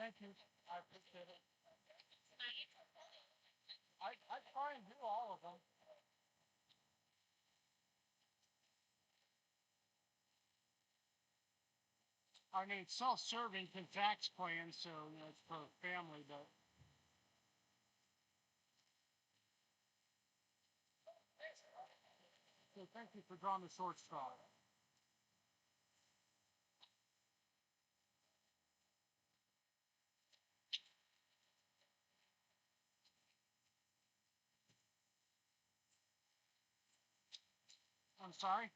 Thank you. I appreciate it. I try and do all of them. I mean, it's self-serving because Zach's playing, so you know, it's for family, but. So thank you for drawing the short straw. I'm sorry?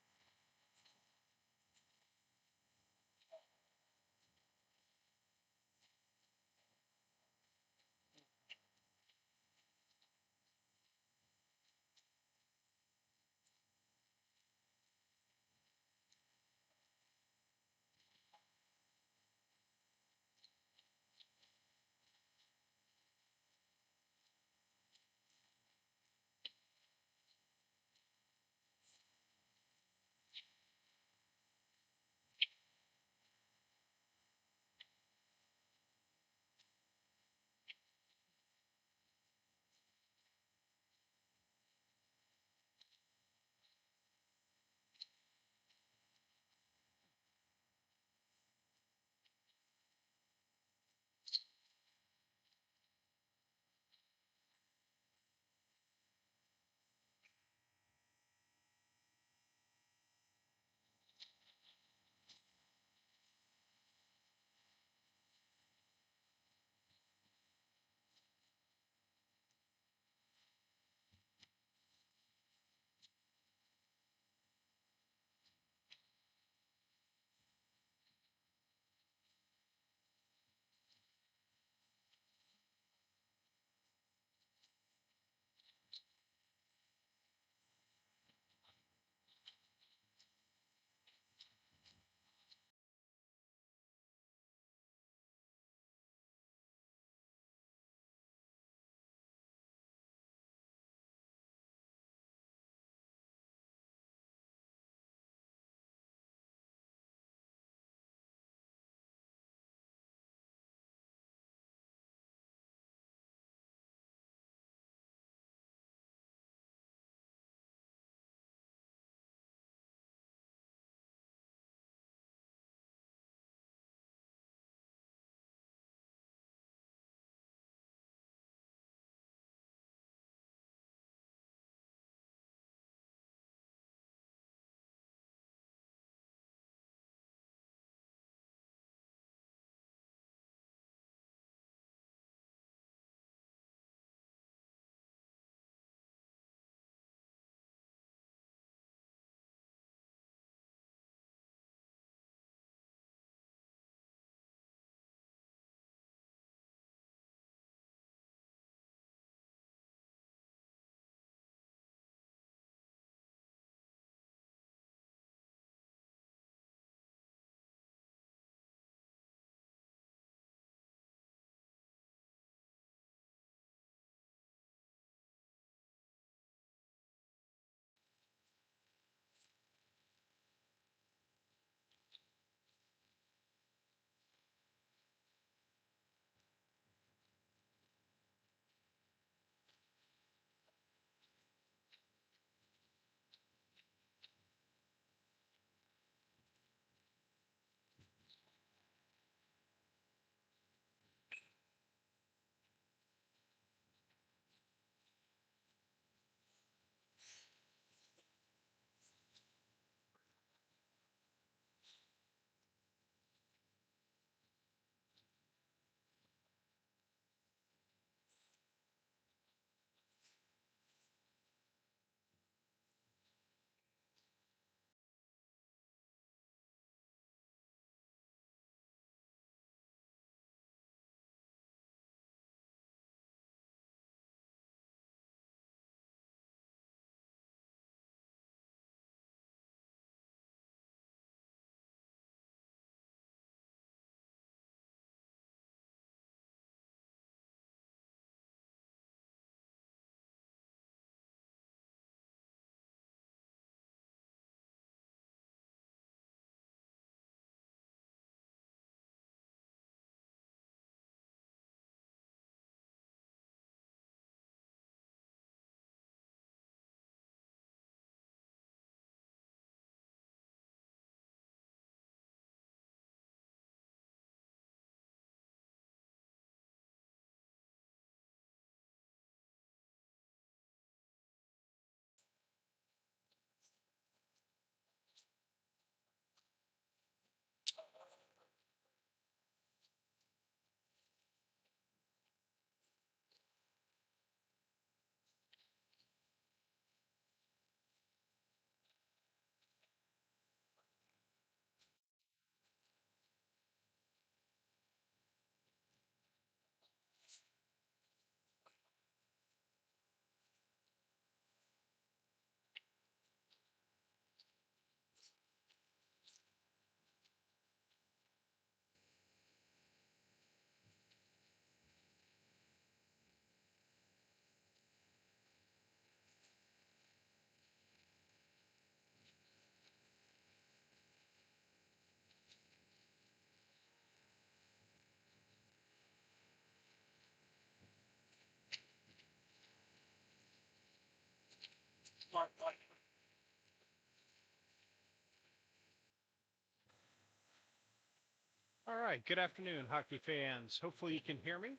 All right, good afternoon, hockey fans. Hopefully you can hear me.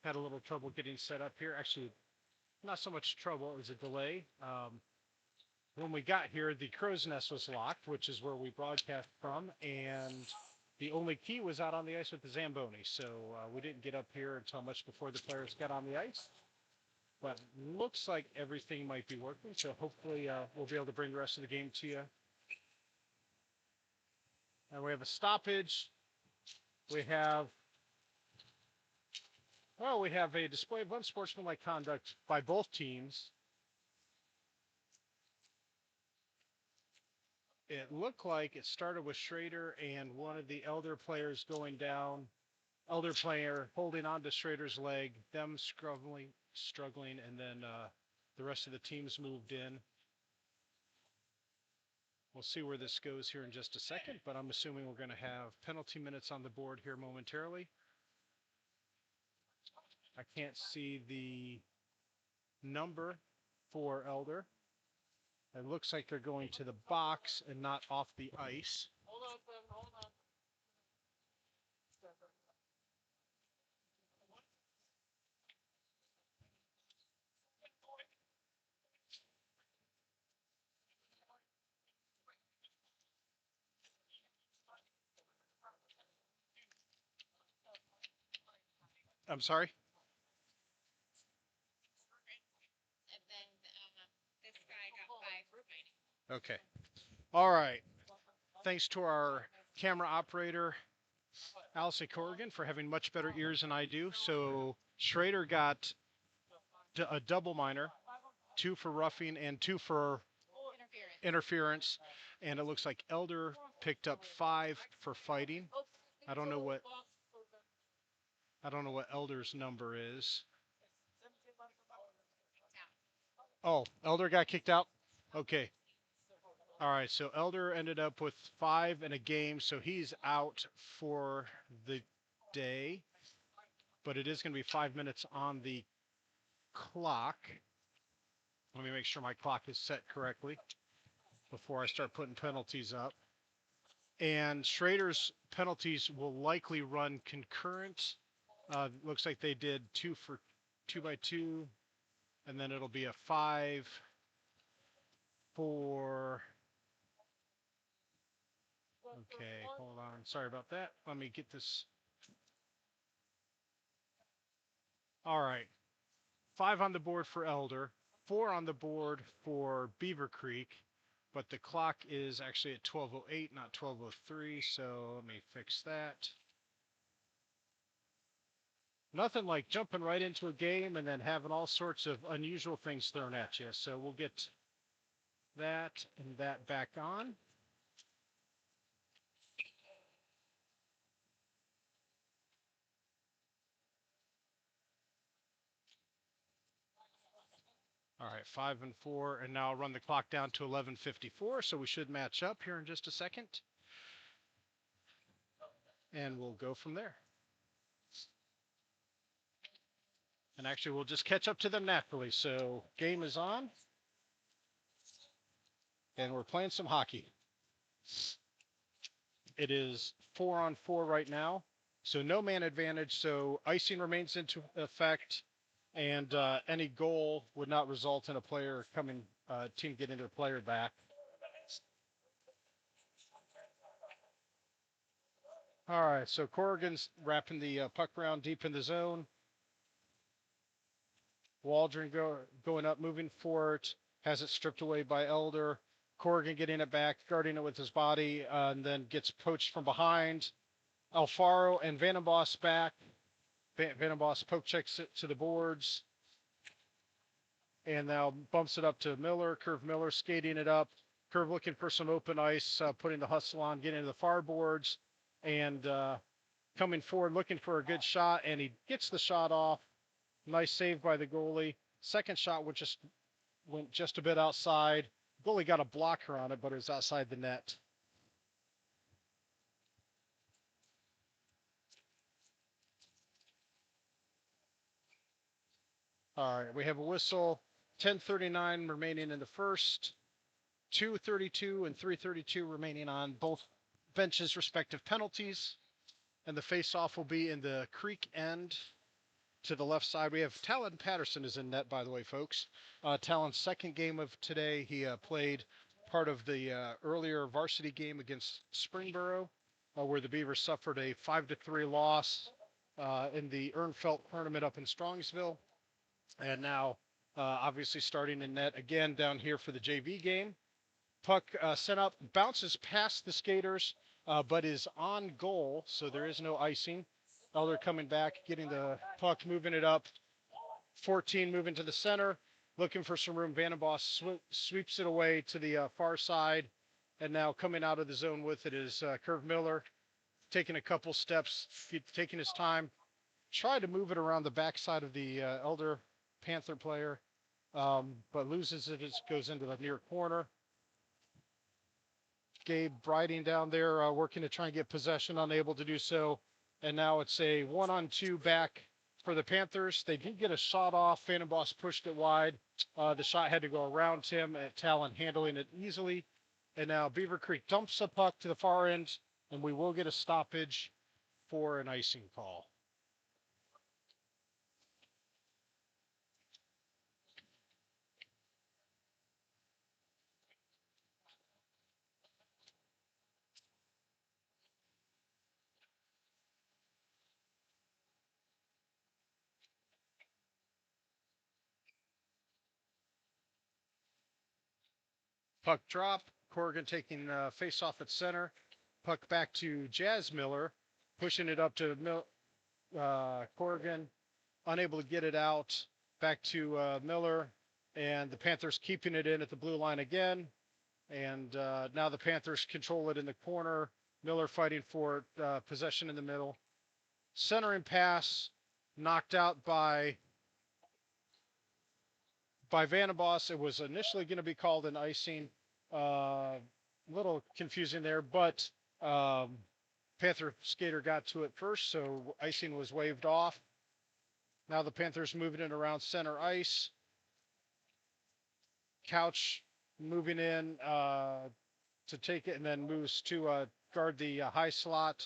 Had a little trouble getting set up here. Actually, not so much trouble, it was a delay. When we got here, the crow's nest was locked, which is where we broadcast from, and the only key was out on the ice with the Zamboni. So we didn't get up here until much before the players got on the ice. But looks like everything might be working, so hopefully we'll be able to bring the rest of the game to you. And we have a stoppage. We have a display of unsportsmanlike conduct by both teams. It looked like it started with Schrader and one of the elder players going down. Elder player holding on to Schrader's leg, them struggling, and then the rest of the teams moved in. We'll see where this goes here in just a second, but I'm assuming we're going to have penalty minutes on the board here momentarily. I can't see the number for Elder. It looks like they're going to the box and not off the ice. Hold on, Tim, hold on. I'm sorry? And then this guy got 5 remaining. Okay. All right. Thanks to our camera operator, Allison Corrigan, for having much better ears than I do. So Schrader got a double minor, 2 for roughing and 2 for interference. And it looks like Elder picked up 5 for fighting. I don't know what Elder's number is. Oh, Elder got kicked out? Okay. All right, so Elder ended up with 5 in a game, so he's out for the day. But it is going to be 5 minutes on the clock. Let me make sure my clock is set correctly before I start putting penalties up. And Schrader's penalties will likely run concurrent. Looks like they did 2 for 2x2, and then it'll be a 5 for... Okay, hold on. Sorry about that. Let me get this. All right. 5 on the board for Elder, 4 on the board for Beavercreek, but the clock is actually at 12:08, not 12:03, so let me fix that. Nothing like jumping right into a game and then having all sorts of unusual things thrown at you. So we'll get that and that back on. All right, 5 and 4, and now I'll run the clock down to 11:54, so we should match up here in just a second. And we'll go from there. And actually, we'll just catch up to them naturally. So game is on. And we're playing some hockey. It is 4-on-4 right now. So no man advantage. So icing remains into effect. And any goal would not result in a player team getting their player back. All right, so Corrigan's wrapping the puck around deep in the zone. Waldron going up, moving for it, has it stripped away by Elder. Corrigan getting it back, guarding it with his body, and then gets poached from behind. Alfaro and Vandenboss back. Vandenboss poke checks it to the boards. And now bumps it up to Miller. Curve Miller skating it up. Curve looking for some open ice, putting the hustle on, getting into the far boards. And coming forward, looking for a good shot, and he gets the shot off. Nice save by the goalie. Second shot went just a bit outside. Goalie got a blocker on it, but it was outside the net. All right, we have a whistle. 10:39 remaining in the first. 2:32 and 3:32 remaining on both benches' respective penalties. and the face-off will be in the creek end to the left side. We have Talon Patterson is in net, by the way, folks. Talon's second game of today. He played part of the earlier varsity game against Springboro, where the Beavers suffered a 5-3 loss in the Ernfelt tournament up in Strongsville. And now, obviously, starting in net again down here for the JV game. Puck sent up, bounces past the skaters, but is on goal, so there is no icing. Elder coming back, getting the puck, moving it up. 14 moving to the center, looking for some room. Vandenboss sweeps it away to the far side, and now coming out of the zone with it is Curve Miller, taking a couple steps, taking his time. Tried to move it around the backside of the Elder Panther player, but loses it. It goes into the near corner. Gabe Briding down there working to try and get possession, unable to do so. And now it's a 1-on-2 back for the Panthers. They did get a shot off. Vandenboss pushed it wide. The shot had to go around him, and Talon handling it easily. And now Beavercreek dumps a puck to the far end, and we will get a stoppage for an icing call. Puck drop. Corrigan taking face off at center. Puck back to Jazz Miller, pushing it up to Corrigan, unable to get it out. Back to Miller, and the Panthers keeping it in at the blue line again. And now the Panthers control it in the corner. Miller fighting for possession in the middle. Centering pass, knocked out by Vandenboss. It was initially going to be called an icing. A little confusing there, but Panther skater got to it first, so icing was waved off. Now the Panthers moving it around center ice. Couch moving in to take it, and then moves to guard the high slot.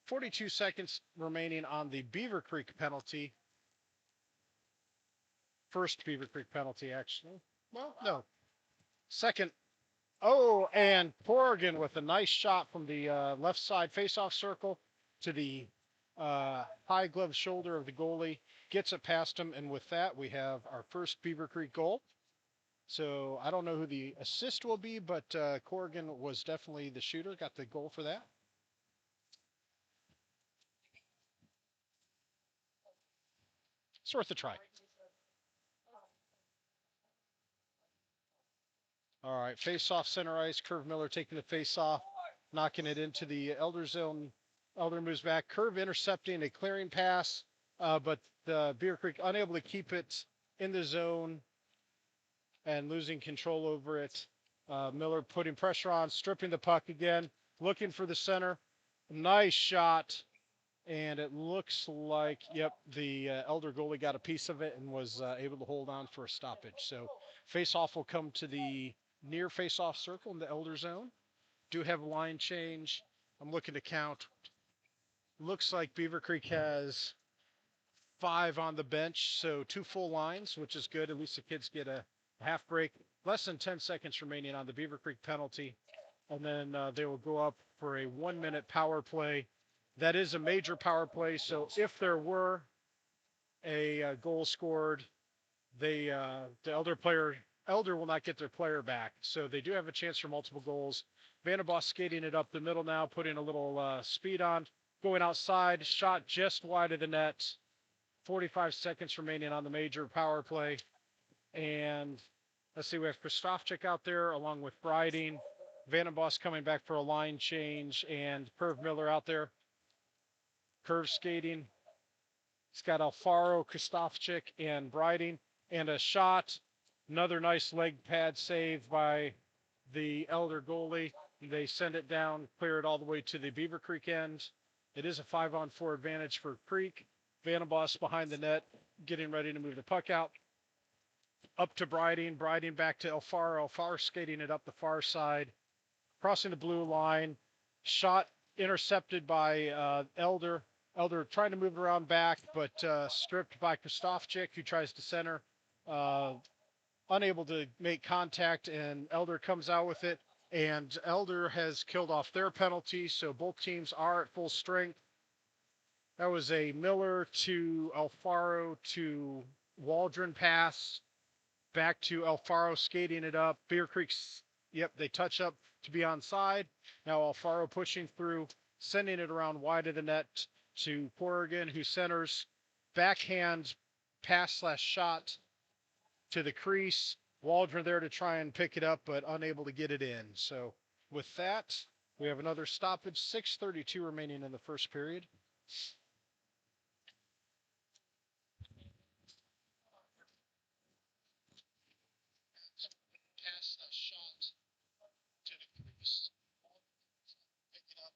42 seconds remaining on the Beavercreek penalty. First Beavercreek penalty, actually. Well, no. Second. Oh, and Corrigan with a nice shot from the left side faceoff circle to the high glove shoulder of the goalie. Gets it past him, and with that, we have our first Beavercreek goal. So I don't know who the assist will be, but Corrigan was definitely the shooter, got the goal for that. It's worth a try. All right, face-off center ice. Curve Miller taking the face-off, knocking it into the Elder zone. Elder moves back. Curve intercepting a clearing pass, but the Beavercreek unable to keep it in the zone and losing control over it. Miller putting pressure on, stripping the puck again, looking for the center. Nice shot. And it looks like, yep, the Elder goalie got a piece of it and was able to hold on for a stoppage. So face-off will come to the near face-off circle in the Elder zone. Do have a line change. I'm looking to count. Looks like Beavercreek has 5 on the bench, so 2 full lines, which is good. At least the kids get a half break. Less than 10 seconds remaining on the Beavercreek penalty. And then they will go up for a 1-minute power play. That is a major power play, so if there were a goal scored, the Elder will not get their player back. So they do have a chance for multiple goals. Vandenboss skating it up the middle now, putting a little speed on. Going outside, shot just wide of the net. 45 seconds remaining on the major power play. And let's see, we have Kristofchik out there along with Briding. Vandenboss coming back for a line change, and Curve Miller out there. Curve skating. He's got Alfaro, Kristofchik, and Briding. And a shot. Another nice leg pad save by the Elder goalie. They send it down, clear it all the way to the Beavercreek end. It is a 5-on-4 advantage for Creek. Vandenboss behind the net, getting ready to move the puck out. Up to Briding. Briding back to Alfaro. Alfaro skating it up the far side. Crossing the blue line. Shot intercepted by Elder. Elder trying to move it around back, but stripped by Kristofchik, who tries to center. Uh, Unable to make contact, and Elder comes out with it. And Elder has killed off their penalty, so both teams are at full strength. That was a Miller to Alfaro to Waldron pass, back to Alfaro skating it up. Beavercreek, yep, they touch up to be onside. Now Alfaro pushing through, sending it around wide of the net to Corrigan, who centers. Backhand pass/shot to the crease. Waldron there to try and pick it up, but unable to get it in. So with that, we have another stoppage. 6:32 remaining in the first period. Pass/shot to the crease. Pick it up.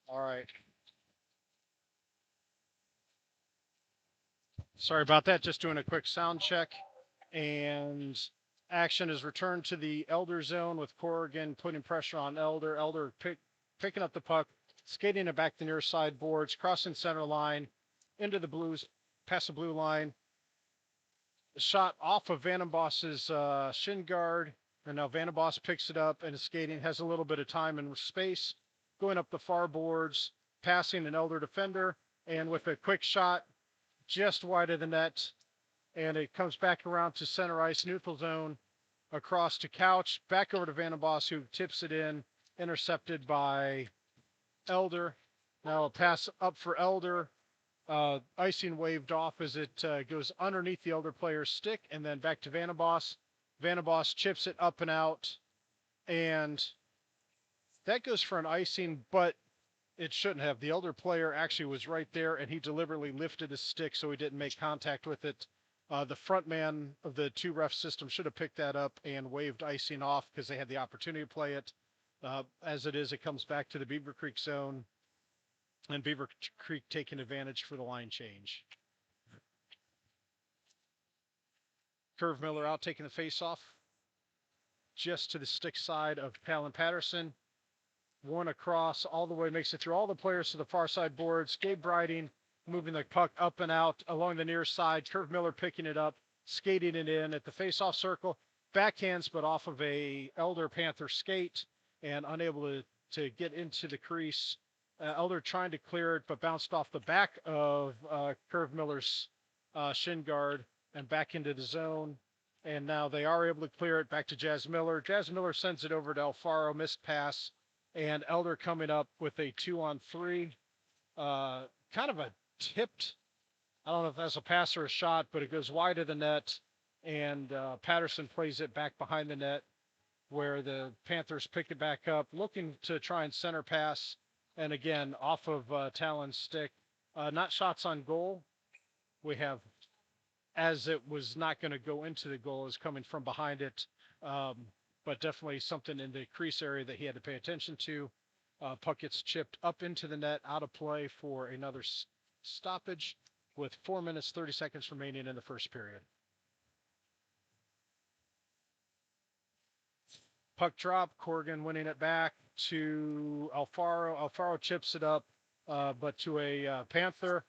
All right. Sorry about that. Just doing a quick sound check. And action is returned to the Elder zone with Corrigan putting pressure on Elder. Elder picking up the puck, skating it back the near side boards, crossing center line into the blues, past the blue line. Shot off of Vandenboss's shin guard. And now Vandenboss picks it up and is skating, has a little bit of time and space, going up the far boards, passing an Elder defender, and with a quick shot just wide of the net, and it comes back around to center ice, neutral zone, across to Couch, back over to Vandenboss, who tips it in, intercepted by Elder. Now a pass up for Elder. Icing waved off as it goes underneath the Elder player's stick, and then back to Vandenboss. Vandenboss chips it up and out, and that goes for an icing, but it shouldn't have. The Elder player actually was right there, and he deliberately lifted his stick so he didn't make contact with it. The front man of the two ref system should have picked that up and waved icing off because they had the opportunity to play it. As it is, it comes back to the Beavercreek zone, and Beavercreek taking advantage for the line change. Curve Miller out, taking the face-off just to the stick side of Palin Patterson. One across all the way, makes it through all the players to the far side boards. Gabe Briding moving the puck up and out along the near side. Curve Miller picking it up, skating it in at the face-off circle. Backhands, but off of a Elder Panther skate and unable to get into the crease. Elder trying to clear it, but bounced off the back of Curve Miller's shin guard and back into the zone. And now they are able to clear it back to Jazz Miller. Jazz Miller sends it over to Alfaro, missed pass. And Elder coming up with a 2-on-3. Kind of a tipped, I don't know if that's a pass or a shot, but it goes wide of the net. And Patterson plays it back behind the net where the Panthers pick it back up, looking to try and center pass. And again, off of Talon's stick. Not shots on goal. We have, as it was not going to go into the goal, is coming from behind it. But definitely something in the crease area that he had to pay attention to. Puck gets chipped up into the net, out of play for another stoppage with 4 minutes, 30 seconds remaining in the first period. Puck drop, Corrigan winning it back to Alfaro. Alfaro chips it up, but to a Panther.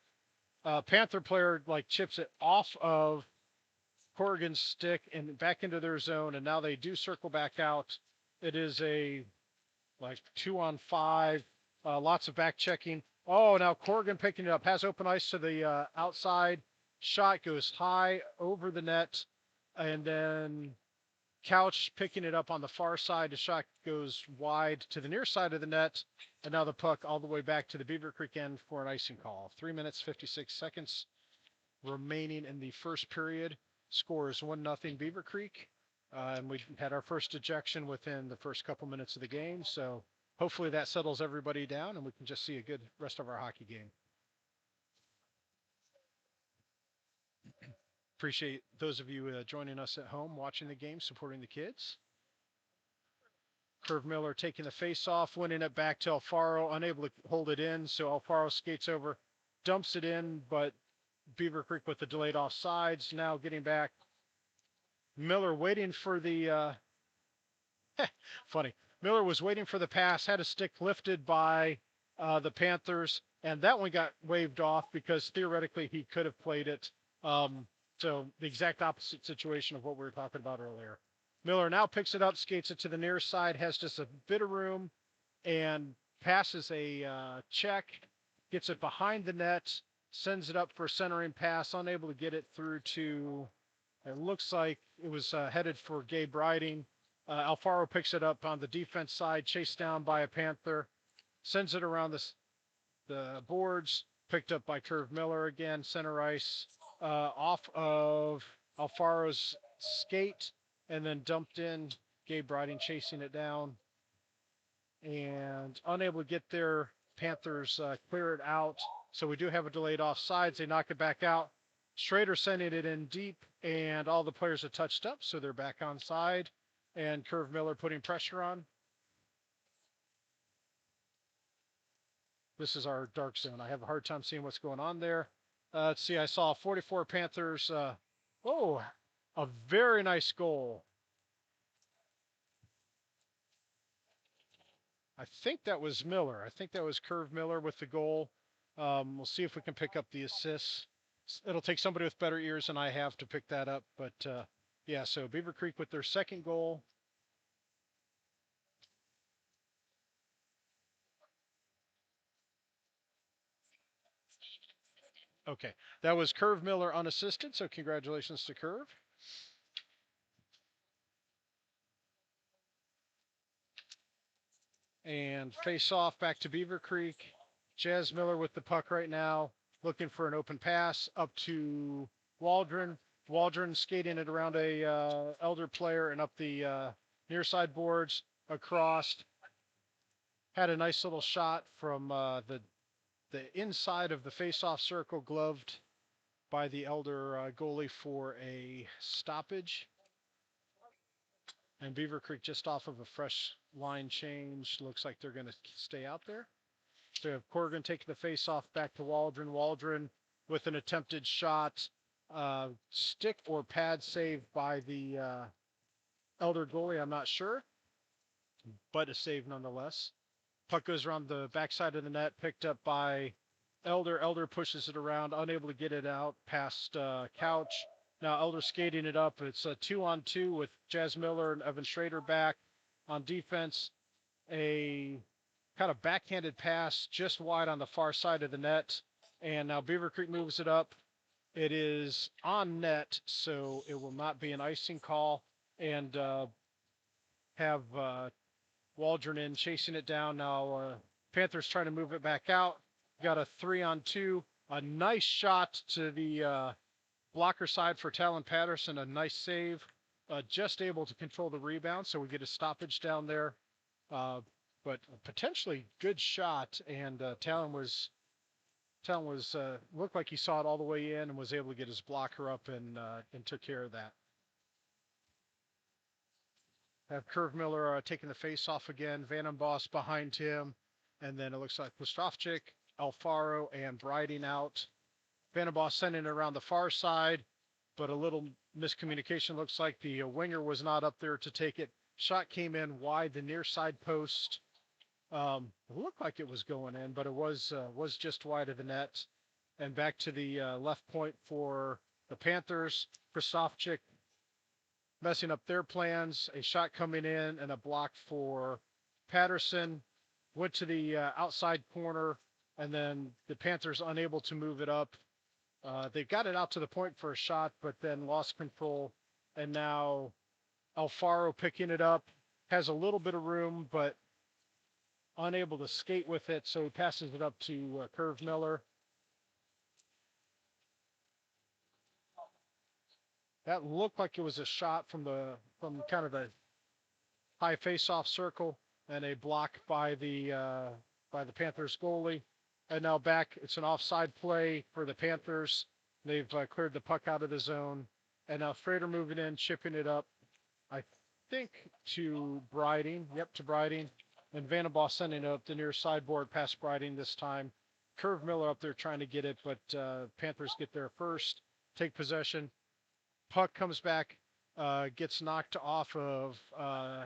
Panther player chips it off of Corrigan's stick and back into their zone, and now they do circle back out. It is a 2-on-5, lots of back checking. Oh, now Corrigan picking it up, has open ice to the outside. Shot goes high over the net, and then Couch picking it up on the far side. The shot goes wide to the near side of the net, and now the puck all the way back to the Beavercreek end for an icing call. 3 minutes, 56 seconds remaining in the first period. Score is 1-0 Beavercreek. And we had our first ejection within the first couple minutes of the game. So hopefully that settles everybody down and we can just see a good rest of our hockey game. Appreciate those of you joining us at home, watching the game, supporting the kids. Curve Miller taking the face off, winning it back to Alfaro, unable to hold it in. So Alfaro skates over, dumps it in, but Beavercreek with the delayed offsides. Now getting back. Miller waiting for the funny. Miller was waiting for the pass, had a stick lifted by the Panthers, and that one got waved off because theoretically he could have played it. So the exact opposite situation of what we were talking about earlier. Miller now picks it up, skates it to the near side, has just a bit of room, and passes a check, gets it behind the net, sends it up for a centering pass, unable to get it through to, it looks like it was headed for Gabe Riding. Alfaro picks it up on the defense side, chased down by a Panther, sends it around the boards, picked up by Curve Miller again, center ice, off of Alfaro's skate, and then dumped in. Gabe Riding chasing it down, and unable to get there. Panthers clear it out. So we do have a delayed offsides. They knock it back out. Schrader sending it in deep, and all the players are touched up, so they're back on side. And Curve Miller putting pressure on. This is our dark zone. I have a hard time seeing what's going on there. Let's see. I saw 44 Panthers. Oh, a very nice goal. I think that was Miller. I think that was Curve Miller with the goal. We'll see if we can pick up the assists. It'll take somebody with better ears than I have to pick that up. But yeah, so Beavercreek with their second goal. Okay, that was Curve Miller unassisted, so congratulations to Curve. And face off back to Beavercreek. Jazz Miller with the puck right now, looking for an open pass up to Waldron. Waldron skating it around a Elder player and up the near side boards across. Had a nice little shot from the inside of the face-off circle, gloved by the Elder goalie for a stoppage. And Beavercreek just off of a fresh line change. Looks like they're going to stay out there. So we have Corrigan taking the face-off back to Waldron. Waldron with an attempted shot. Stick or pad saved by the Elder goalie, I'm not sure. But a save nonetheless. Puck goes around the backside of the net, picked up by Elder. Elder pushes it around, unable to get it out past Couch. Now Elder skating it up. It's a 2-on-2 with Jazz Miller and Evan Schrader back on defense. A kind of backhanded pass just wide on the far side of the net. And now Beavercreek moves it up. It is on net, so it will not be an icing call. And have Waldron in chasing it down. Now Panthers trying to move it back out. Got a 3-on-2. A nice shot to the blocker side for Talon Patterson. A nice save. Just able to control the rebound, so we get a stoppage down there. But a potentially good shot, and Talon was looked like he saw it all the way in and was able to get his blocker up and took care of that. Have Curve Miller taking the face off again. Vandenboss behind him. And then it looks like Pustovchik, Alfaro, and Briding out. Vandenboss sending it around the far side, but a little miscommunication. Looks like the winger was not up there to take it. Shot came in wide, the near side post. It looked like it was going in, but it was just wide of the net. And back to the left point for the Panthers. Pustovchik messing up their plans, a shot coming in and a block for Patterson. Went to the outside corner, and then the Panthers unable to move it up. They got it out to the point for a shot, but then lost control. And now Alfaro picking it up, has a little bit of room, but unable to skate with it, so he passes it up to Curve Miller. That looked like it was a shot from kind of the high face-off circle, and a block by the Panthers goalie. And now back, it's an offside play for the Panthers. They've cleared the puck out of the zone, and now Frater moving in, chipping it up. I think to Briding. Yep, to Briding. And Vandenboss sending it up the near sideboard past Briding this time. Curve Miller up there trying to get it, but Panthers get there first, take possession. Puck comes back, gets knocked off of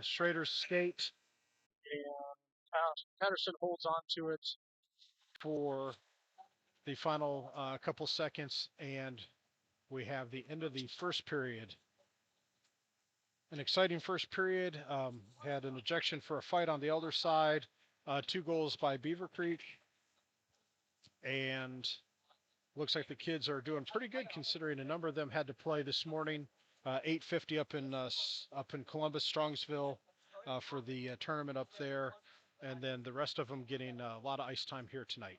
Schrader's skate, and Patterson holds on to it for the final couple seconds, and we have the end of the first period. An exciting first period. Had an ejection for a fight on the Elder side, 2 goals by Beavercreek, and looks like the kids are doing pretty good considering a number of them had to play this morning. 8:50 up in Columbus, Strongsville, for the tournament up there, and then the rest of them getting a lot of ice time here tonight.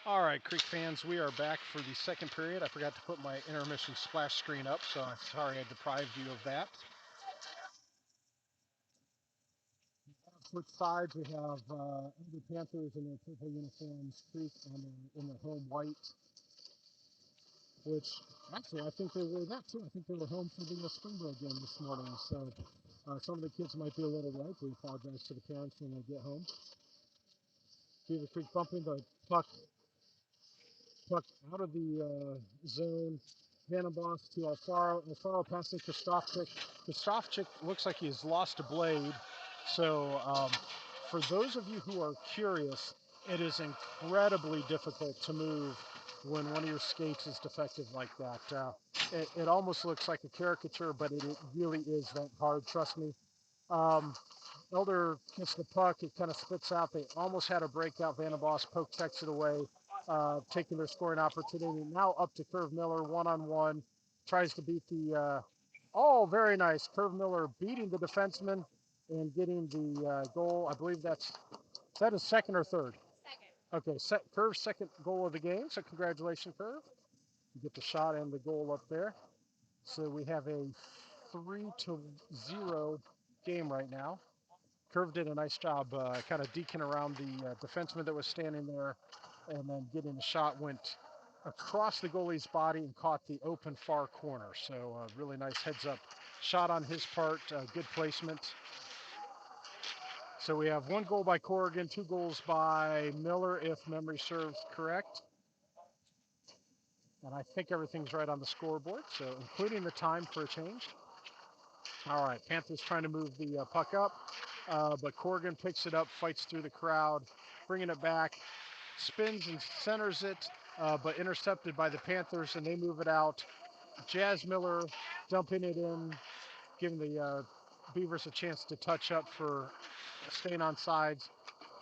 All right, Creek fans, we are back for the second period. I forgot to put my intermission splash screen up, so I'm sorry I deprived you of that. Switch sides, we have the Panthers in their purple uniforms, Creek in their home white, which actually I think they were that too. I think they were home for the Springboro game this morning, so some of the kids might be a little ripe. We apologize to the parents when they get home. Beaver Creek bumping the puck out of the zone. Vandenbos to Alfaro. Alfaro passing to Stofchik. Stofchik looks like he's lost a blade. So for those of you who are curious, it is incredibly difficult to move when one of your skates is defective like that. It almost looks like a caricature, but it really is that hard, trust me. Elder gets the puck. It kind of spits out. They almost had a breakout. Vandenbos poke checks it away, taking their scoring opportunity. Now up to Curve Miller, one-on-one. Tries to beat the, oh, very nice. Curve Miller beating the defenseman and getting the goal. I believe is that his second or third? Second. Okay, Curve's second goal of the game. So congratulations, Curve. You get the shot and the goal up there. So we have a 3-0 game right now. Curve did a nice job kind of deking around the defenseman that was standing there, and then getting the shot went across the goalie's body and caught the open far corner. So really nice heads up shot on his part, good placement. So we have 1 goal by Corrigan, 2 goals by Miller, if memory serves correct. And I think everything's right on the scoreboard, so including the time for a change. All right, Panthers trying to move the puck up, but Corrigan picks it up, fights through the crowd, bringing it back, spins and centers it, but intercepted by the Panthers, and they move it out. Jazz Miller dumping it in, giving the Beavers a chance to touch up for staying on sides.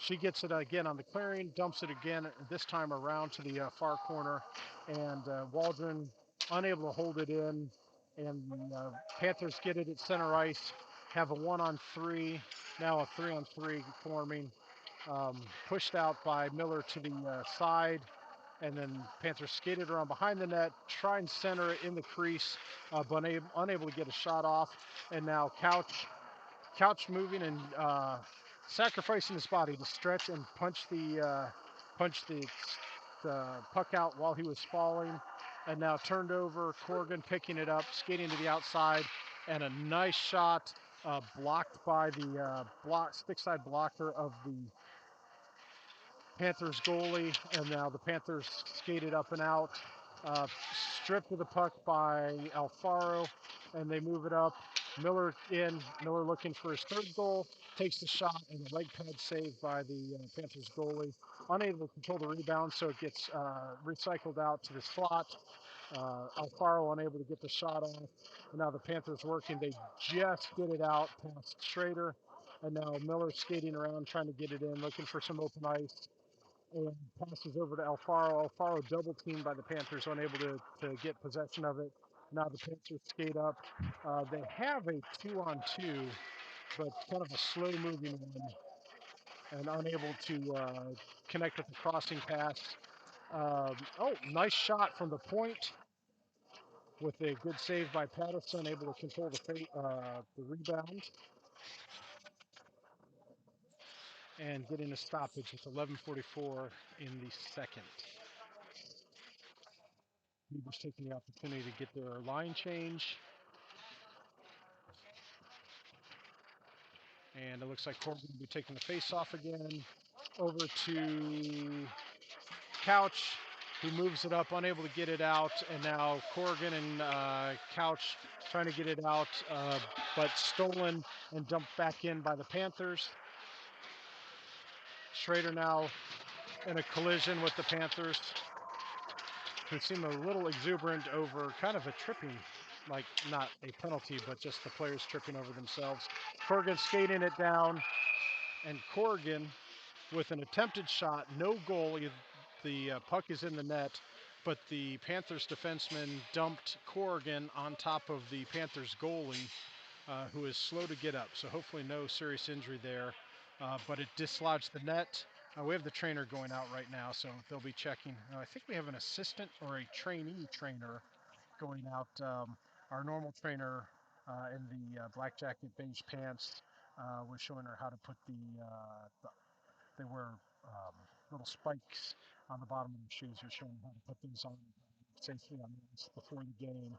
She gets it again on the clearing, dumps it again, this time around to the far corner, and Waldron unable to hold it in, and Panthers get it at center ice, have a 1-on-3, now a 3-on-3 forming, pushed out by Miller to the side, and then Panthers skated around behind the net, try and center it in the crease, but unable to get a shot off. And now Couch moving and sacrificing his body to stretch and punch the puck out while he was falling, and now turned over. Corrigan picking it up, skating to the outside, and a nice shot blocked by the stick side blocker of the Panthers goalie, and now the Panthers skated up and out, uh, stripped of the puck by Alfaro, and they move it up. Miller in, Miller looking for his third goal, takes the shot, and a leg pad save by the Panthers goalie. Unable to control the rebound, so it gets recycled out to the slot. Alfaro unable to get the shot off. And now the Panthers working. They just get it out past Schrader. And now Miller skating around trying to get it in, looking for some open ice, and passes over to Alfaro. Alfaro double teamed by the Panthers, unable to get possession of it. Now the Panthers skate up. They have a 2-on-2, but kind of a slow moving one, and unable to connect with the crossing pass. Oh, nice shot from the point with a good save by Patterson, able to control the rebound and getting a stoppage with 11:44 in the second. Beavers taking the opportunity to get their line change. And it looks like Corrigan will be taking the face off again. Over to Couch, who moves it up, unable to get it out. And now Corrigan and Couch trying to get it out, but stolen and dumped back in by the Panthers. Schrader now in a collision with the Panthers, who seem a little exuberant over kind of a tripping, like not a penalty, but just the players tripping over themselves. Corrigan skating it down, and Corrigan with an attempted shot, no goal. The puck is in the net, but the Panthers defenseman dumped Corrigan on top of the Panthers goalie, who is slow to get up. So hopefully no serious injury there, but it dislodged the net. We have the trainer going out right now, so they'll be checking. I think we have an assistant or a trainee trainer going out. Our normal trainer in the black jacket, beige pants, was showing her how to put they wear little spikes on the bottom of the shoes. We're showing how to put these on safely on the ice before the game.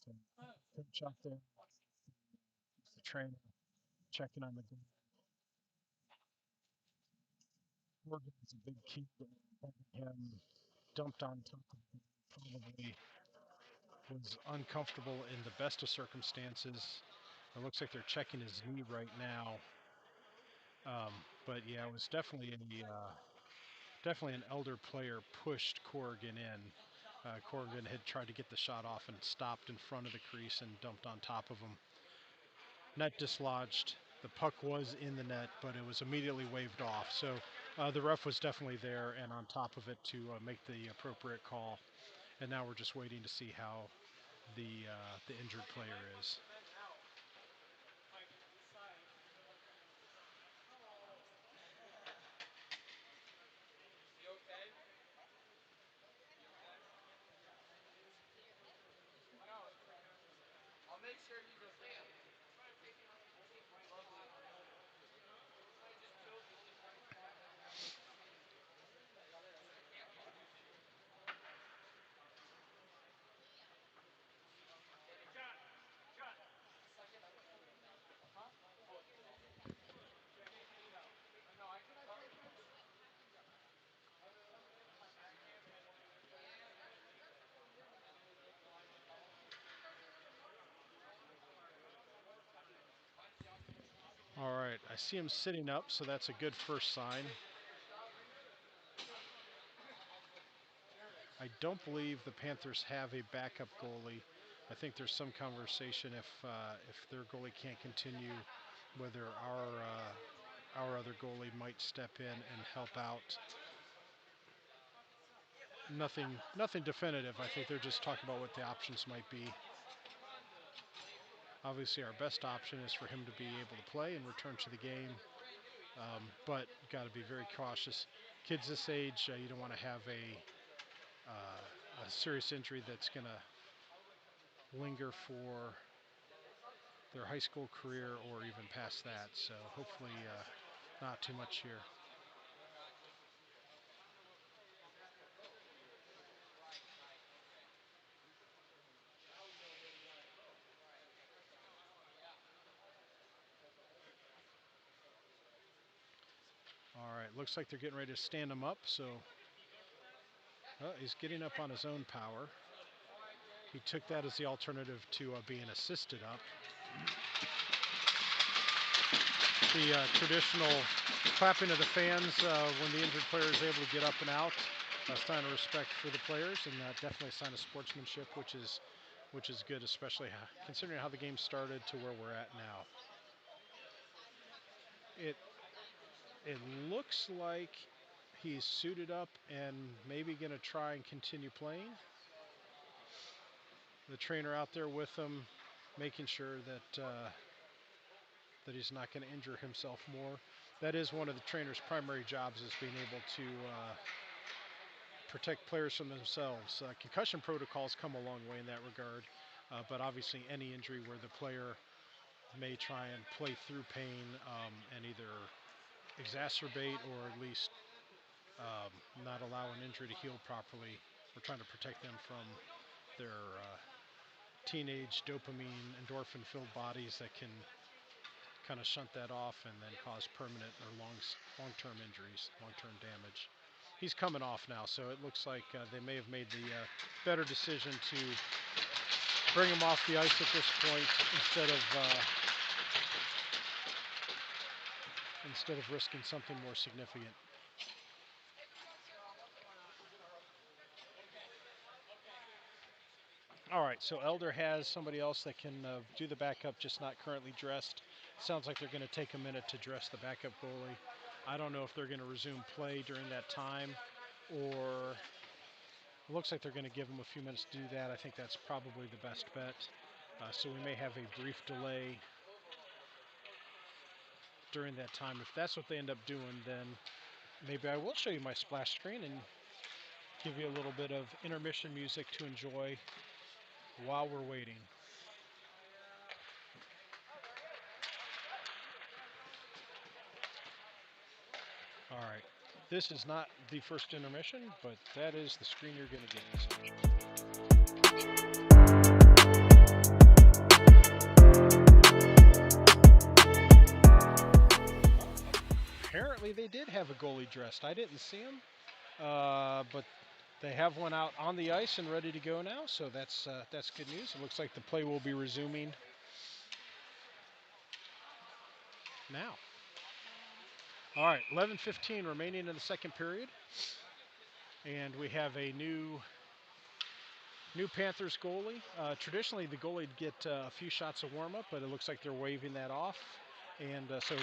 So coach out there, the trainer checking on the game. Morgan is a big key to having him dumped on top of him. Probably was uncomfortable in the best of circumstances. It looks like they're checking his knee right now. But yeah, it was definitely an elder player pushed Corrigan in. Corrigan had tried to get the shot off and stopped in front of the crease and dumped on top of him. Net dislodged. The puck was in the net, but it was immediately waved off. So the ref was definitely there and on top of it to make the appropriate call. And now we're just waiting to see how the injured player is. All right, I see him sitting up, so that's a good first sign. I don't believe the Panthers have a backup goalie. I think there's some conversation if their goalie can't continue, whether our other goalie might step in and help out. Nothing definitive. I think they're just talking about what the options might be. Obviously, our best option is for him to be able to play and return to the game, but got to be very cautious. Kids this age, you don't want to have a serious injury that's going to linger for their high school career or even past that. So hopefully not too much here. All right, looks like they're getting ready to stand him up. So he's getting up on his own power. He took that as the alternative to being assisted up. The traditional clapping of the fans when the injured player is able to get up and out. A sign of respect for the players, and definitely a sign of sportsmanship, which is good, especially considering how the game started to where we're at now. It looks like he's suited up and maybe going to try and continue playing. The trainer out there with him, making sure that that he's not going to injure himself more. That is one of the trainer's primary jobs, is being able to protect players from themselves. Concussion protocols come a long way in that regard, but obviously any injury where the player may try and play through pain and either exacerbate or at least not allow an injury to heal properly. We're trying to protect them from their teenage dopamine, endorphin-filled bodies that can kind of shunt that off and then cause permanent or long-term injuries, long-term damage. He's coming off now, so it looks like they may have made the better decision to bring him off the ice at this point instead of risking something more significant. All right, so Elder has somebody else that can do the backup, just not currently dressed. Sounds like they're going to take a minute to dress the backup goalie. I don't know if they're going to resume play during that time, or it looks like they're going to give him a few minutes to do that. I think that's probably the best bet. So we may have a brief delay during that time. If that's what they end up doing, then maybe I will show you my splash screen and give you a little bit of intermission music to enjoy while we're waiting. All right, this is not the first intermission, but that is the screen you're going to get. Apparently they did have a goalie dressed. I didn't see him, but they have one out on the ice and ready to go now, so that's good news. It looks like the play will be resuming now. All right, 11:15 remaining in the second period, and we have a new Panthers goalie. Traditionally, the goalie would get a few shots of warm-up, but it looks like they're waving that off, and so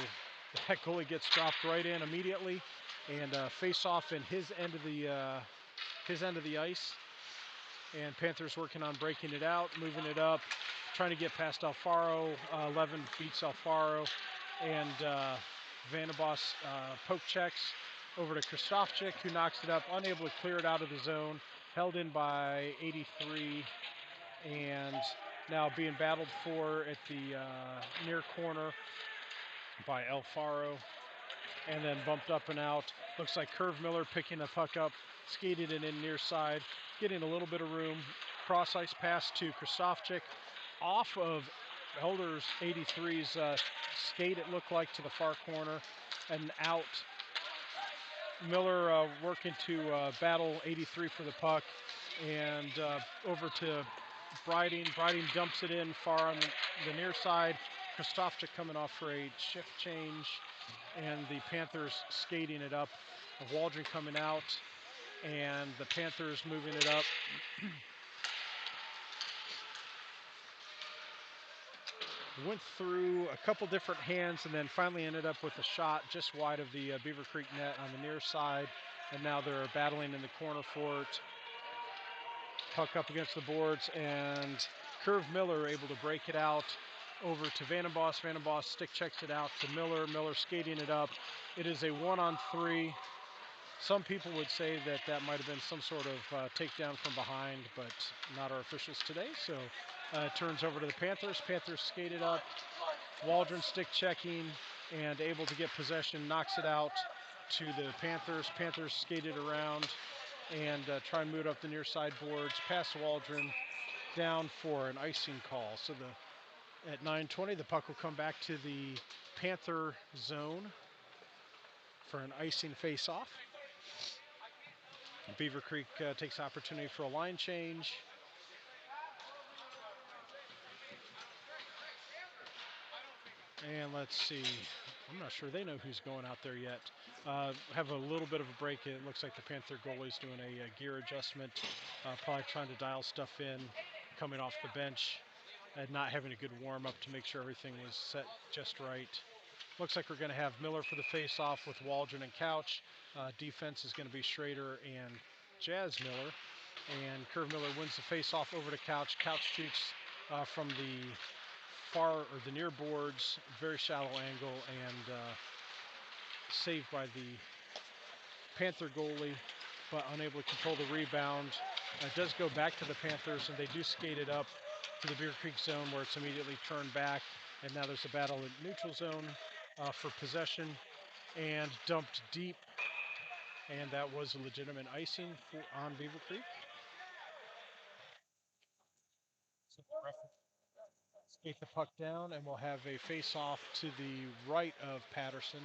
that goalie gets dropped right in immediately, and face-off in his end of the ice. And Panthers working on breaking it out, moving it up, trying to get past Alfaro. 11 beats Alfaro, and Vandenbos poke checks over to Kristofchik, who knocks it up, unable to clear it out of the zone, held in by 83, and now being battled for at the near corner by Alfaro, and then bumped up and out. Looks like Curve Miller picking the puck up, skated it in near side, getting a little bit of room. Cross ice pass to Kristofchik, off of Elder's 83's skate, it looked like, to the far corner, and out. Miller working to battle 83 for the puck, and over to Briding. Briding dumps it in far on the near side. Kristofchik coming off for a shift change, and the Panthers skating it up. Waldron coming out, and the Panthers moving it up. Went through a couple different hands and then finally ended up with a shot just wide of the Beavercreek net on the near side, and now they're battling in the corner for it. Puck up against the boards, and Curve Miller able to break it out over to Vandenboss. Vandenboss stick checks it out to Miller. Miller skating it up. It is a 1-on-3. Some people would say that that might have been some sort of takedown from behind, but not our officials today. So it turns over to the Panthers. Panthers skated up. Waldron stick checking and able to get possession, knocks it out to the Panthers. Panthers skated around and try and move up the near side boards. Pass Waldron down for an icing call. So at 9:20, the puck will come back to the Panther zone for an icing face-off. Beavercreek takes opportunity for a line change. And let's see. I'm not sure they know who's going out there yet. Have a little bit of a break. It looks like the Panther goalie's doing a gear adjustment, probably trying to dial stuff in, coming off the bench, and not having a good warm-up to make sure everything was set just right. Looks like we're going to have Miller for the face-off with Waldron and Couch. Defense is going to be Schrader and Jazz Miller. And Curve Miller wins the face-off over to Couch. Couch shoots from the far or the near boards, very shallow angle, and saved by the Panther goalie, but unable to control the rebound. It does go back to the Panthers, and they do skate it up to the Beavercreek zone where it's immediately turned back, and now there's a battle in neutral zone for possession and dumped deep, and that was a legitimate icing on Beavercreek. So the referee skate the puck down, and we'll have a face-off to the right of Patterson.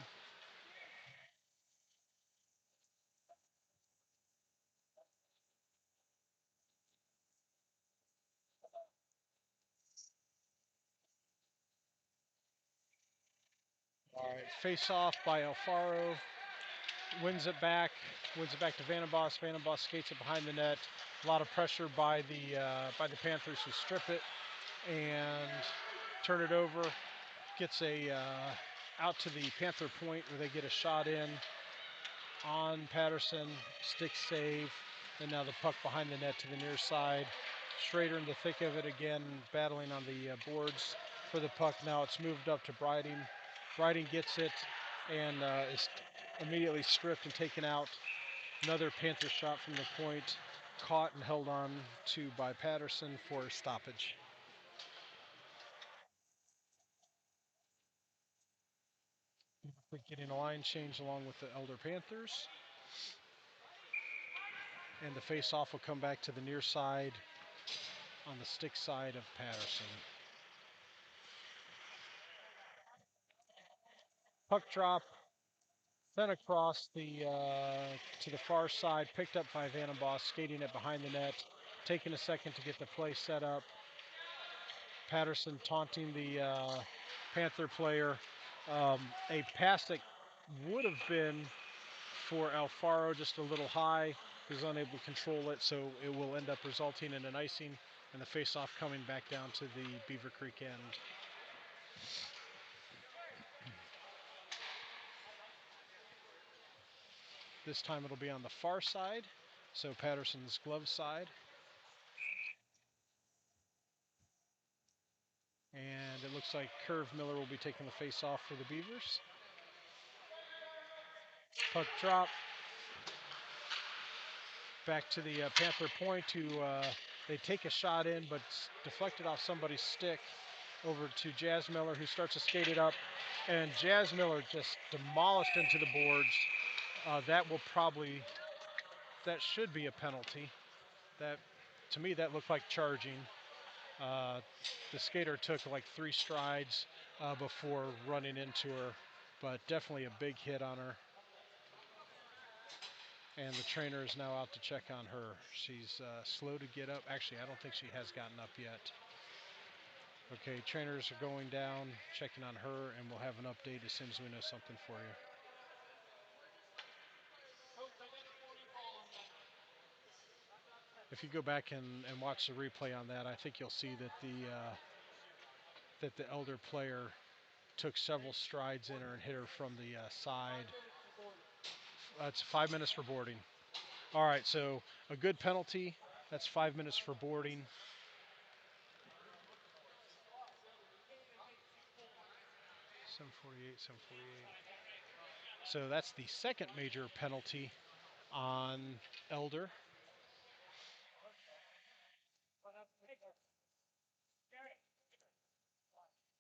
All right, face-off by Alfaro. Wins it back to Vandenboss. Vandenboss skates it behind the net. A lot of pressure by the Panthers, who strip it and turn it over. Gets out to the Panther point where they get a shot in on Patterson. Stick save, and now the puck behind the net to the near side. Schrader in the thick of it again, battling on the boards for the puck. Now it's moved up to Briding. Briding gets it and is immediately stripped and taken out. Another Panther shot from the point, caught and held on to by Patterson for a stoppage. Getting a line change along with the Elder Panthers. And the face-off will come back to the near side on the stick side of Patterson. Puck drop, then across to the far side, picked up by Vandenboss, skating it behind the net, taking a second to get the play set up. Patterson taunting the Panther player. A pass that would have been for Alfaro, just a little high. He was unable to control it, so it will end up resulting in an icing and the face-off coming back down to the Beavercreek end. This time it'll be on the far side, so Patterson's glove side. And it looks like Curve Miller will be taking the face-off for the Beavers. Puck drop. Back to the Panther point, who they take a shot in, but it's deflected off somebody's stick over to Jazz Miller, who starts to skate it up. And Jazz Miller just demolished into the boards. That should be a penalty. That, to me, that looked like charging. The skater took like 3 strides before running into her, but definitely a big hit on her. And the trainer is now out to check on her. She's slow to get up. Actually, I don't think she has gotten up yet. Okay, trainers are going down, checking on her, and we'll have an update as soon as we know something for you. If you go back and watch the replay on that, I think you'll see that the elder player took several strides in her and hit her from the side. It's 5 minutes for boarding. All right, so a good penalty. That's 5 minutes for boarding. 7:48, 7:48. So that's the second major penalty on Elder.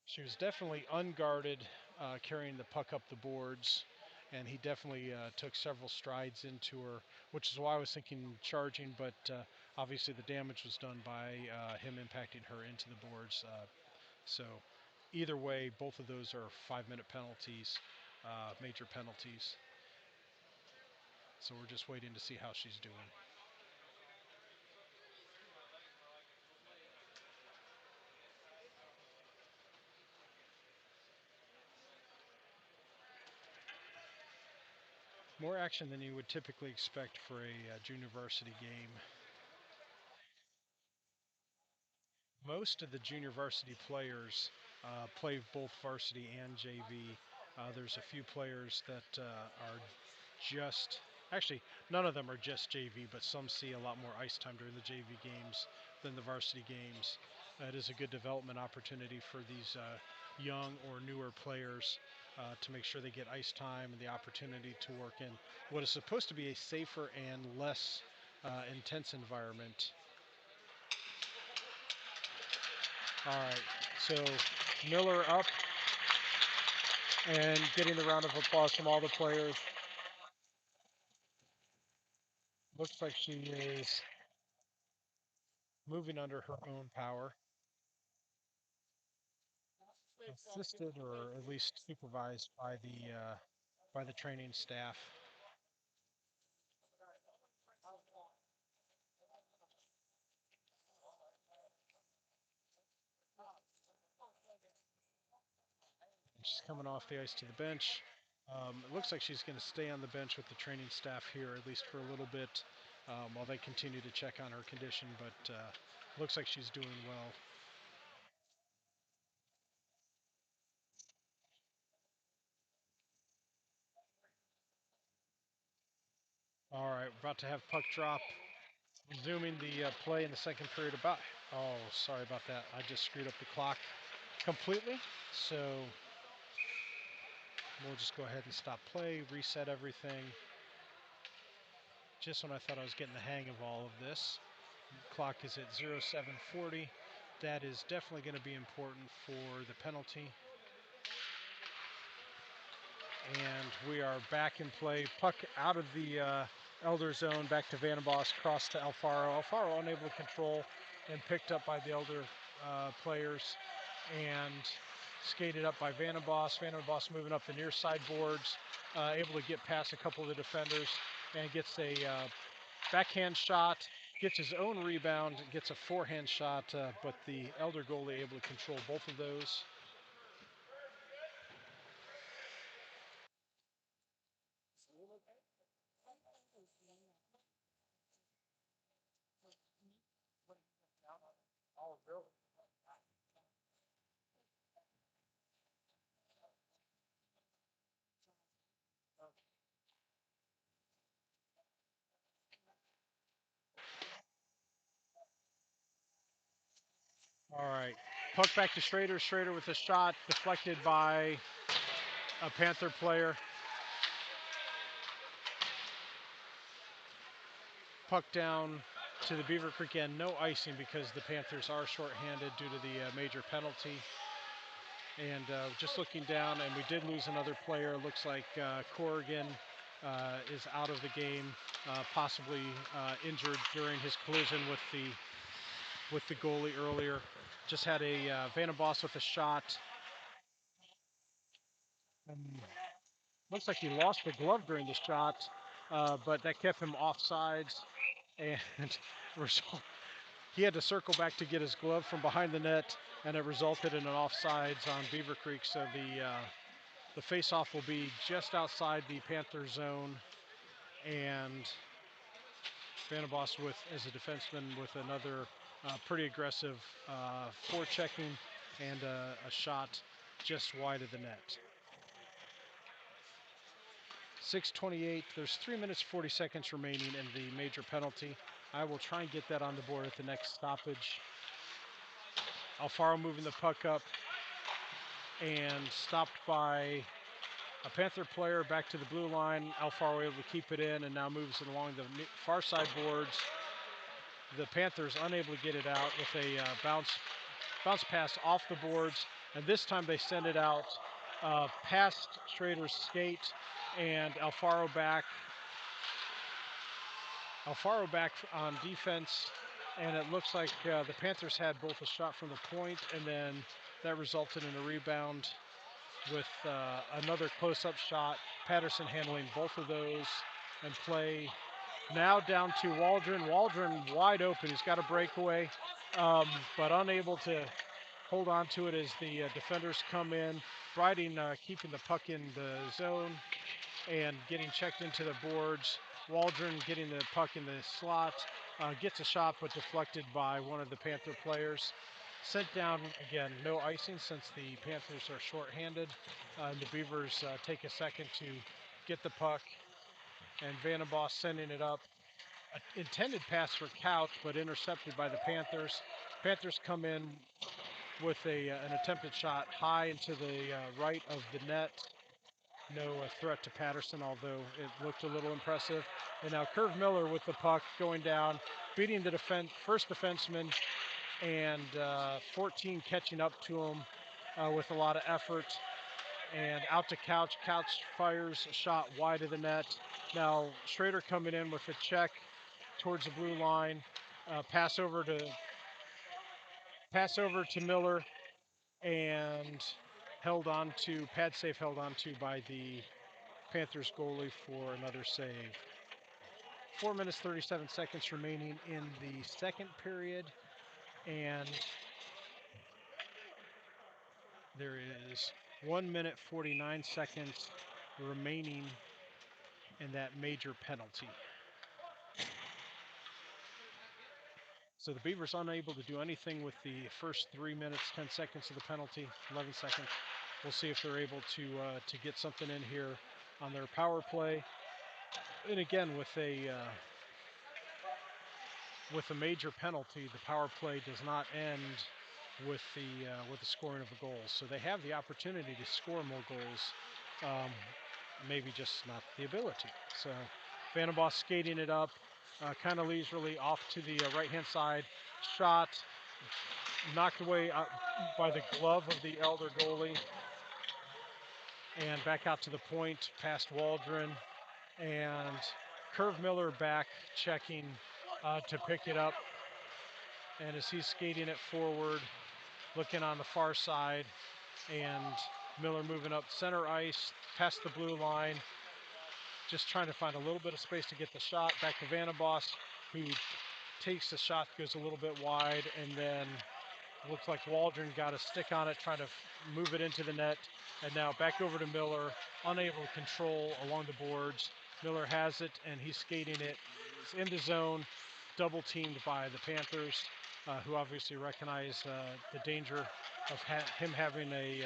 She was definitely unguarded, carrying the puck up the boards, and he definitely took several strides into her, which is why I was thinking charging, but obviously the damage was done by him impacting her into the boards. So either way, both of those are 5-minute penalties, major penalties. So we're just waiting to see how she's doing. More action than you would typically expect for a junior varsity game. Most of the junior varsity players play both varsity and JV. There's a few players that are just, actually, none of them are just JV, but some see a lot more ice time during the JV games than the varsity games. It is a good development opportunity for these young or newer players to make sure they get ice time and the opportunity to work in what is supposed to be a safer and less intense environment. All right, so Miller up and getting the round of applause from all the players. Looks like she is moving under her own power. Assisted or at least supervised by the training staff. She's coming off the ice to the bench. It looks like she's going to stay on the bench with the training staff here, at least for a little bit, while they continue to check on her condition, but looks like she's doing well. All right, we're about to have puck drop. Resuming the play in the second period. Oh, sorry about that. I just screwed up the clock completely. So we'll just go ahead and stop play, reset everything. Just when I thought I was getting the hang of all of this. The clock is at 07:40. That is definitely going to be important for the penalty. And we are back in play. Puck out of the Elder zone, back to Vandenbos, cross to Alfaro. Alfaro unable to control and picked up by the Elder players and skated up by Vandenbos. Vandenbos moving up the near side boards, able to get past a couple of the defenders and gets a backhand shot, gets his own rebound, gets a forehand shot, but the Elder goalie able to control both of those. All right, puck back to Schrader. Schrader with a shot deflected by a Panther player. Puck down to the Beavercreek end. No icing because the Panthers are shorthanded due to the major penalty. And just looking down, and we did lose another player. Looks like Corrigan is out of the game, possibly injured during his collision with the goalie earlier. Just had a Vandenbos with a shot. Looks like he lost the glove during the shot, but that kept him offsides, and he had to circle back to get his glove from behind the net, and it resulted in an offsides on Beavercreek. So the face-off will be just outside the Panther zone, and Vandenbos with as a defenseman with another pretty aggressive forechecking and a shot just wide of the net. 6:28. There's 3 minutes 40 seconds remaining in the major penalty. I will try and get that on the board at the next stoppage. Alfaro moving the puck up. and stopped by a Panther player back to the blue line. Alfaro able to keep it in and now moves it along the far side boards. The Panthers unable to get it out with a bounce pass off the boards, and this time they send it out past Schrader's skate and Alfaro back on defense, and it looks like the Panthers had both a shot from the point, and then that resulted in a rebound with another close-up shot. Patterson handling both of those, and play now down to Waldron. Waldron wide open. He's got a breakaway, but unable to hold on to it as the defenders come in. Briding keeping the puck in the zone and getting checked into the boards. Waldron getting the puck in the slot, gets a shot but deflected by one of the Panther players. Sent down again, no icing since the Panthers are shorthanded. And the Beavers take a second to get the puck, and Vandenbosch sending it up. Intended pass for Couch, but intercepted by the Panthers. Panthers come in with an attempted shot high into the right of the net. No threat to Patterson, although it looked a little impressive. And now Curve Miller with the puck going down, beating the first defenseman, and 14 catching up to him with a lot of effort. And out to Couch. Couch fires a shot wide of the net. Now Schrader coming in with a check towards the blue line. Pass over to Miller, and pad safe held on to by the Panthers goalie for another save. 4 minutes 37 seconds remaining in the second period, and there is 1 minute 49 seconds remaining in that major penalty. So the Beavers unable to do anything with the first 3 minutes 10 seconds of the penalty, 11 seconds. We'll see if they're able to get something in here on their power play. And again, with a major penalty, the power play does not end with the scoring of a goal. So they have the opportunity to score more goals, maybe just not the ability. So Vandenbosch skating it up, kind of leisurely off to the right-hand side. Shot knocked away by the glove of the Elder goalie, and back out to the point past Waldron, and Curve Miller back checking to pick it up. And as he's skating it forward, looking on the far side, and Miller moving up center ice past the blue line, just trying to find a little bit of space to get the shot. Back to Vandenbosch, who takes the shot, goes a little bit wide, and then looks like Waldron got a stick on it, trying to move it into the net. And now back over to Miller, unable to control along the boards. Miller has it, and he's skating it. It's in the zone, double teamed by the Panthers, who obviously recognize the danger of him having a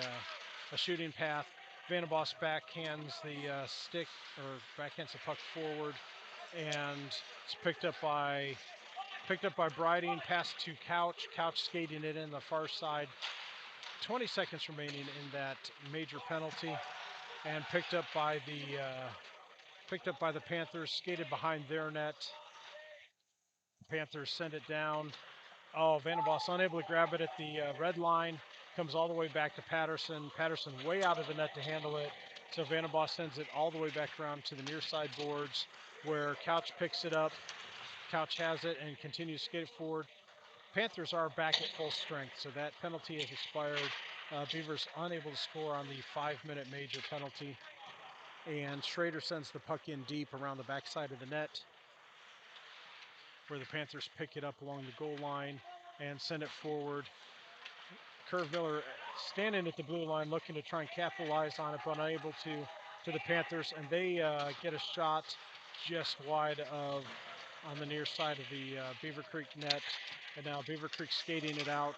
shooting path. Vandenbosch backhands the backhands the puck forward, and it's picked up by Briding, pass to Couch. Couch skating it in the far side. 20 seconds remaining in that major penalty, and picked up by the Panthers, skated behind their net. Panthers send it down. Oh, Vandenbosch unable to grab it at the red line. Comes all the way back to Patterson. Patterson way out of the net to handle it. So Vandenbosch sends it all the way back around to the near side boards, where Couch picks it up. Couch has it and continues to skate it forward. Panthers are back at full strength, so that penalty has expired. Beavers unable to score on the 5-minute major penalty. And Schrader sends the puck in deep around the backside of the net, where the Panthers pick it up along the goal line and send it forward. Curve Miller standing at the blue line, looking to try and capitalize on it, but unable to the Panthers, and they get a shot just wide of on the near side of the Beavercreek net. And now Beavercreek skating it out.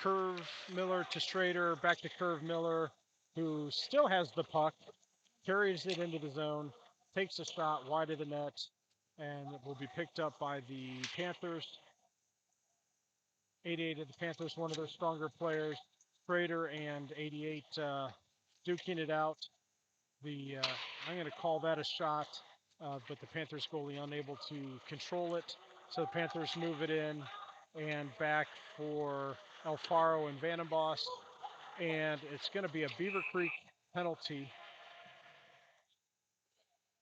Curve Miller to Schrader, back to Curve Miller, who still has the puck, carries it into the zone, takes a shot wide of the net, and it will be picked up by the Panthers. 88 of the Panthers, one of their stronger players, Schrader and 88 duking it out. I'm going to call that a shot, but the Panthers goalie unable to control it. So the Panthers move it in and back for Alfaro and Vandenbos. And it's going to be a Beavercreek penalty.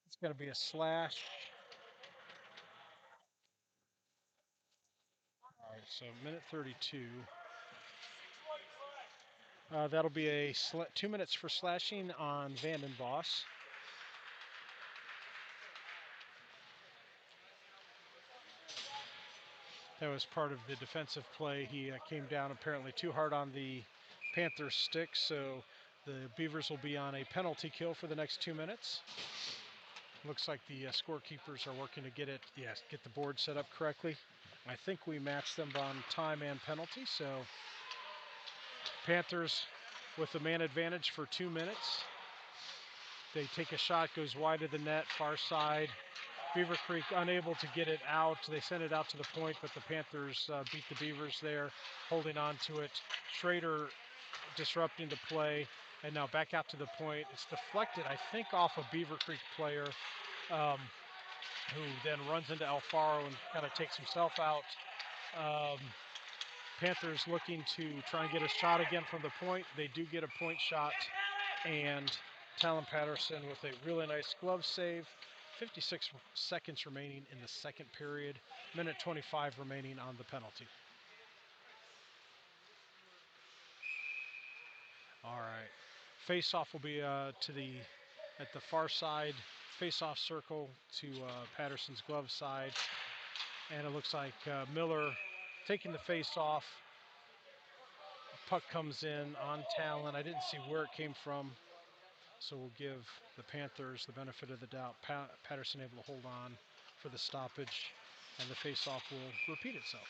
It's going to be a slash. All right, so minute 32. That'll be a 2 minutes for slashing on Vandenbos. That was part of the defensive play. He came down apparently too hard on the Panthers stick, so the Beavers will be on a penalty kill for the next 2 minutes. Looks like the scorekeepers are working to get the board set up correctly. I think we matched them on time and penalty, so Panthers with the man advantage for 2 minutes. They take a shot, goes wide of the net, far side. Beavercreek unable to get it out. They send it out to the point, but the Panthers beat the Beavers there, holding on to it. Schrader disrupting the play, and now back out to the point. It's deflected, I think, off a Beavercreek player, who then runs into Alfaro and kind of takes himself out. Panthers looking to try and get a shot again from the point. They do get a point shot, and Talon Patterson with a really nice glove save. 56 seconds remaining in the second period. Minute 25 remaining on the penalty. All right. Face-off will be at the far side. Face-off circle to Patterson's glove side. And it looks like Miller taking the face-off. Puck comes in on Talon. I didn't see where it came from, so we'll give the Panthers the benefit of the doubt. Patterson able to hold on for the stoppage, and the face-off will repeat itself.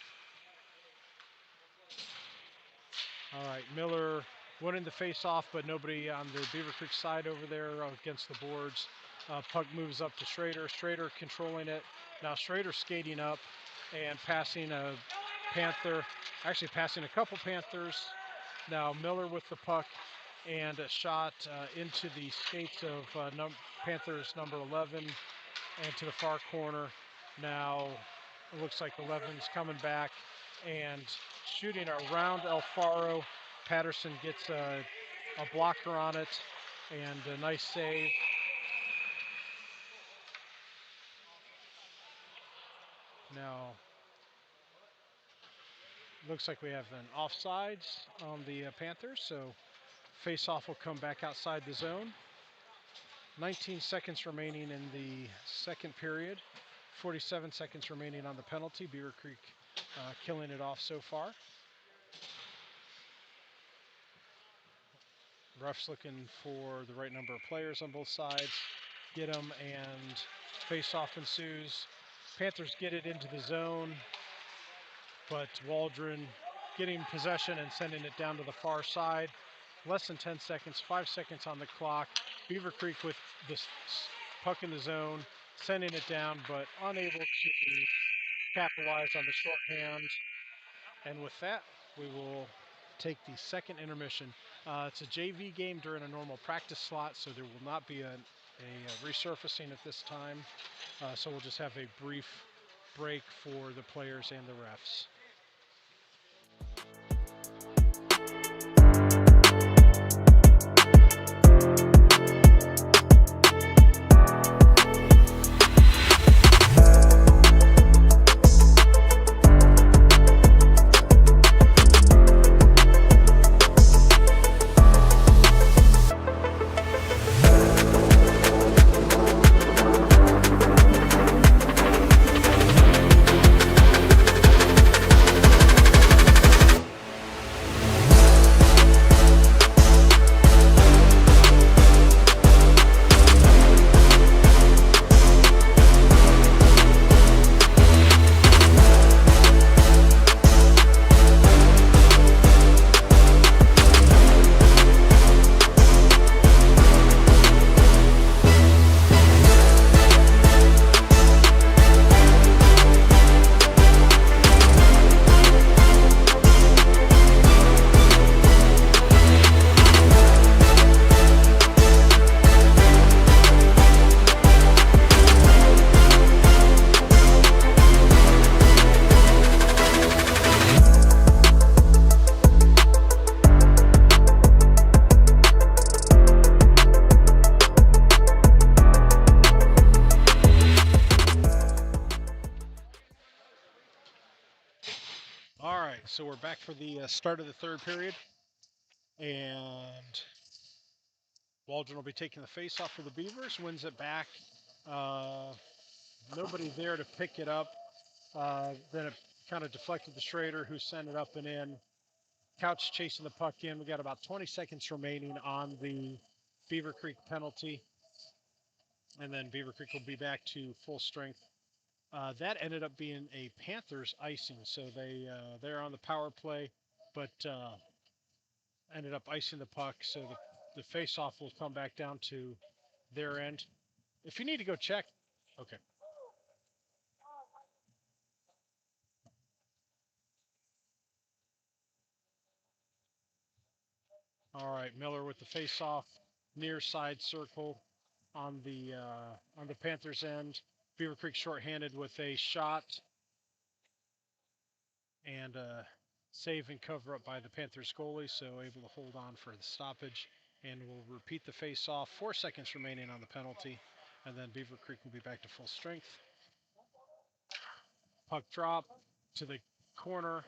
All right, Miller winning the face-off, but nobody on the Beavercreek side over there against the boards. Puck moves up to Schrader. Schrader controlling it. Now Schrader skating up and passing a Panther, actually passing a couple Panthers. Now Miller with the puck and a shot into the skates of Panthers number 11 and to the far corner. Now it looks like 11's coming back and shooting around Alfaro. Patterson gets a blocker on it and a nice save. Now looks like we have an offsides on the Panthers, so face-off will come back outside the zone. 19 seconds remaining in the second period. 47 seconds remaining on the penalty. Beavercreek killing it off so far. Refs looking for the right number of players on both sides. Get them, and face-off ensues. Panthers get it into the zone, but Waldron getting possession and sending it down to the far side. Less than 10 seconds, 5 seconds on the clock. Beavercreek with the puck in the zone, sending it down, but unable to capitalize on the shorthand. And with that, we will take the second intermission. It's a JV game during a normal practice slot, so there will not be a resurfacing at this time. So we'll just have a brief break for the players and the refs. so we're back for the start of the third period. And Waldron will be taking the face-off for the Beavers, wins it back. Nobody there to pick it up. Then it kind of deflected to Schrader, who sent it up and in. Couch chasing the puck in. We got about 20 seconds remaining on the Beavercreek penalty. And then Beavercreek will be back to full strength. That ended up being a Panthers icing. So they're on the power play, but ended up icing the puck. So the face-off will come back down to their end. If you need to go check, okay. All right, Miller with the face-off, near side circle on the Panthers end. Beavercreek shorthanded with a shot and save and cover up by the Panthers goalie, so able to hold on for the stoppage. And we'll repeat the face-off. 4 seconds remaining on the penalty, and then Beavercreek will be back to full strength. Puck drop to the corner,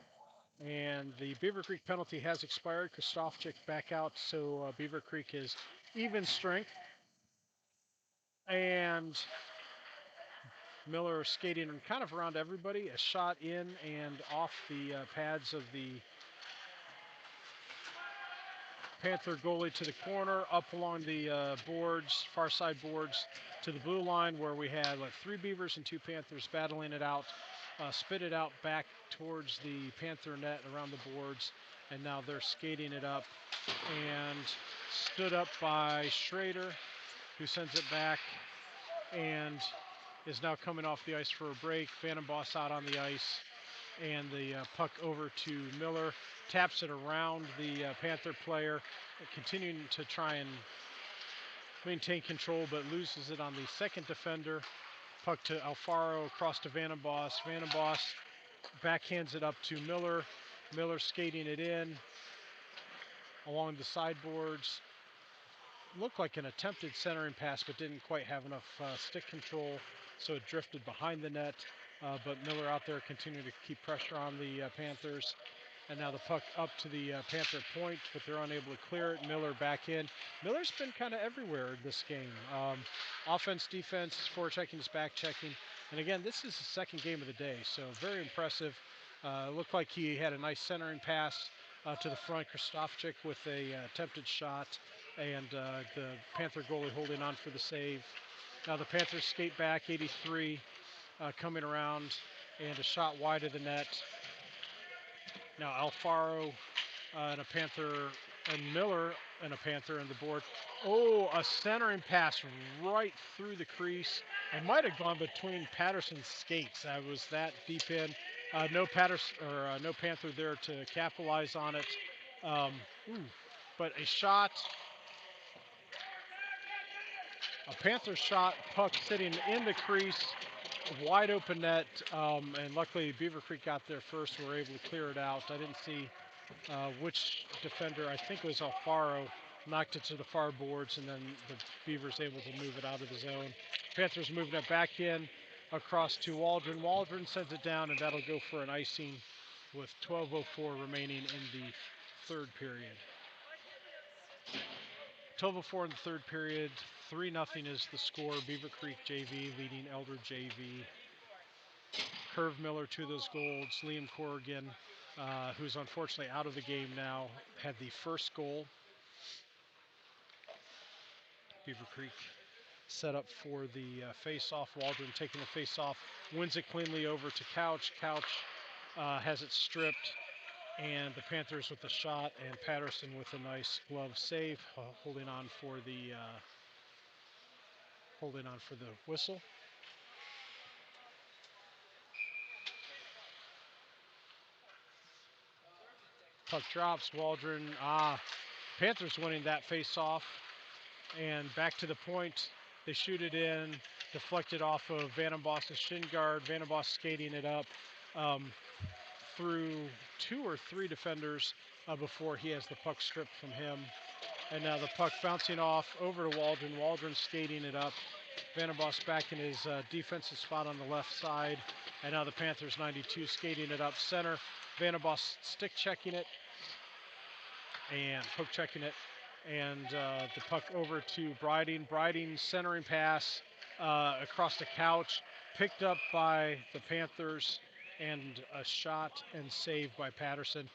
and the Beavercreek penalty has expired. Kristofchik back out, so Beavercreek is even strength. And Miller skating kind of around everybody. A shot in and off the pads of the Panther goalie to the corner, up along the boards, far side boards, to the blue line where we had like 3 Beavers and 2 Panthers battling it out. Spit it out back towards the Panther net around the boards, and now they're skating it up and stood up by Schrader, who sends it back and is now coming off the ice for a break. Vandenboss out on the ice, and the puck over to Miller, taps it around the Panther player, continuing to try and maintain control, but loses it on the second defender. Puck to Alfaro, across to Vandenboss. Vandenboss backhands it up to Miller. Miller skating it in along the sideboards. Looked like an attempted centering pass, but didn't quite have enough stick control, so it drifted behind the net. But Miller out there continuing to keep pressure on the Panthers. And now the puck up to the Panther point, but they're unable to clear it. Miller back in. Miller's been kind of everywhere in this game. Offense, defense, forechecking, back checking. And again, this is the second game of the day, so very impressive. Looked like he had a nice centering pass to the front. Kristofchik with a attempted shot, and the Panther goalie holding on for the save. Now the Panthers skate back, 83, coming around, and a shot wide of the net. Now Alfaro and a Panther, and Miller and a Panther on the board. Oh, a centering pass right through the crease. It might have gone between Patterson's skates. I was that deep in. No Panther there to capitalize on it. But a shot, a Panther shot, puck sitting in the crease, wide open net, and luckily Beavercreek got there first and were able to clear it out. I didn't see which defender, I think it was Alfaro, knocked it to the far boards, and then the Beavers able to move it out of the zone. Panthers moving it back in across to Waldron. Waldron sends it down, and that'll go for an icing with 12:04 remaining in the third period. 12:04 in the third period. 3-0 is the score. Beavercreek JV leading Elder JV. Curve Miller to those goals. Liam Corrigan, who's unfortunately out of the game now, had the first goal. Beavercreek set up for the face-off. Waldron taking the face-off, wins it cleanly over to Couch. Couch has it stripped, and the Panthers with the shot, and Patterson with a nice glove save, holding on for the whistle. Puck drops. Waldron. Panthers winning that face-off, and back to the point. They shoot it in, deflected off of Vandenboss's shin guard. Vandenboss skating it up through 2 or 3 defenders before he has the puck stripped from him. And now the puck bouncing off over to Waldron. Waldron skating it up. Vandenboss back in his defensive spot on the left side. And now the Panthers 92 skating it up center. Vandenboss stick checking it and poke checking it, and the puck over to Briding. Briding centering pass across the couch, picked up by the Panthers, and a shot and saved by Patterson.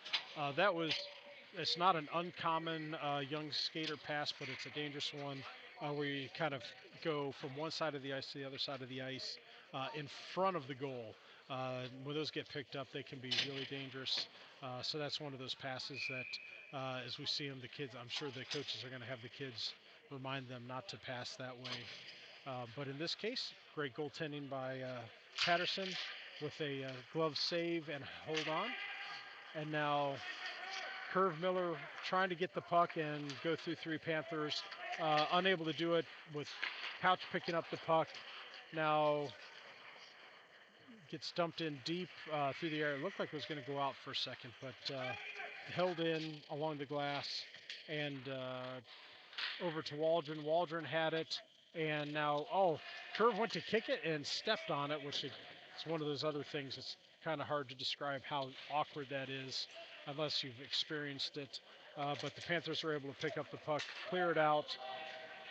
It's not an uncommon young skater pass, but it's a dangerous one where you kind of go from one side of the ice to the other side of the ice in front of the goal. When those get picked up, they can be really dangerous. So that's one of those passes that, as we see them, the kids, I'm sure the coaches are going to have the kids remind them not to pass that way. But in this case, great goaltending by Patterson with a glove save and hold on. And now Curve Miller trying to get the puck and go through three Panthers. Unable to do it with Couch picking up the puck. Now gets dumped in deep through the air. It looked like it was going to go out for a second, but held in along the glass and over to Waldron. Waldron had it, and now, Curve went to kick it and stepped on it, which is one of those other things that's kind of hard to describe how awkward that is unless you've experienced it. But the Panthers were able to pick up the puck, clear it out.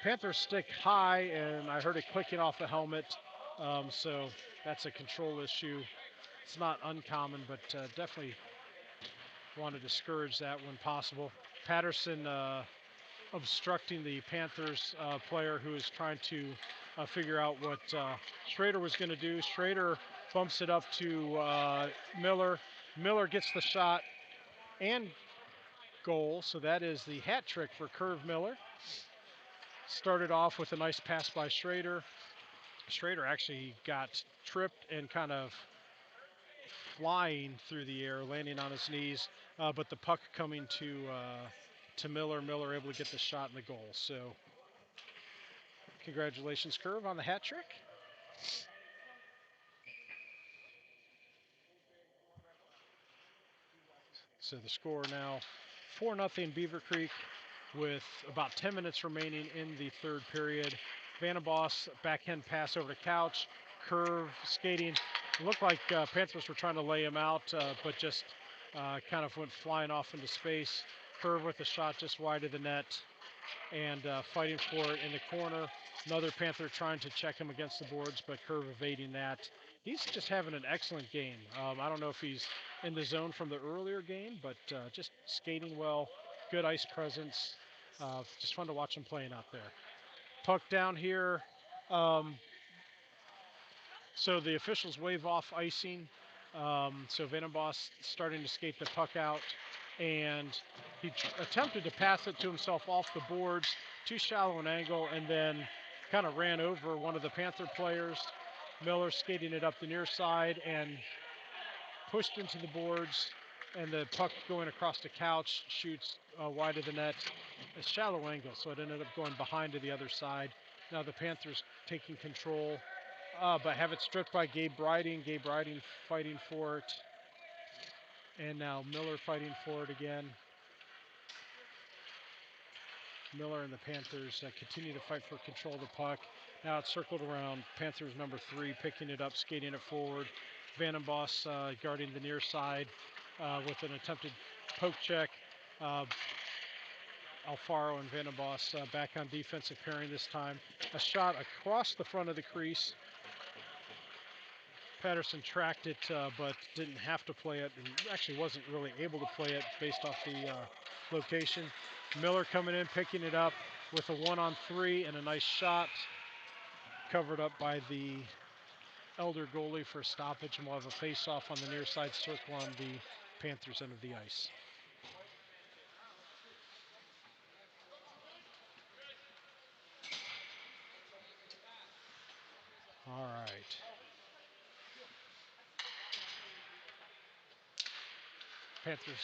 Panthers stick high, and I heard it clicking off the helmet, so that's a control issue. It's not uncommon, but definitely want to discourage that when possible. Patterson obstructing the Panthers player who is trying to figure out what Schrader was going to do. Schrader bumps it up to Miller. Miller gets the shot and goal, so that is the hat trick for Curve Miller. Started off with a nice pass by Schrader. Schrader actually got tripped and kind of flying through the air, landing on his knees, but the puck coming to Miller. Miller able to get the shot and the goal. So congratulations, Curve, on the hat trick. So the score now 4-0 Beavercreek with about 10 minutes remaining in the third period. Vandenboss backhand pass over to Couch. Curve skating. It looked like Panthers were trying to lay him out, but just kind of went flying off into space. Curve with a shot just wide of the net and fighting for it in the corner. Another Panther trying to check him against the boards, but Curve evading that. He's just having an excellent game. I don't know if he's in the zone from the earlier game, but just skating well, good ice presence. Just fun to watch him playing out there. Puck down here. So the officials wave off icing. So Vandenboss starting to skate the puck out, and he attempted to pass it to himself off the boards, too shallow an angle, and then kind of ran over one of the Panther players. Miller skating it up the near side and pushed into the boards, and the puck going across the Couch shoots wide of the net. A shallow angle, so it ended up going behind to the other side. Now the Panthers taking control, but have it stripped by Gabe Briding. Gabe Briding fighting for it. And now Miller fighting for it again. Miller and the Panthers continue to fight for control of the puck. Now it's circled around. Panthers number 3 picking it up, skating it forward. Vandenboss guarding the near side with an attempted poke check. Alfaro and Vandenboss back on defensive pairing this time. A shot across the front of the crease. Patterson tracked it, but didn't have to play it, and actually wasn't really able to play it based off the location. Miller coming in, picking it up with a 1-on-3 and a nice shot. Covered up by the Elder goalie for a stoppage, and we'll have a face-off on the near side circle on the Panthers end of the ice. All right. Panthers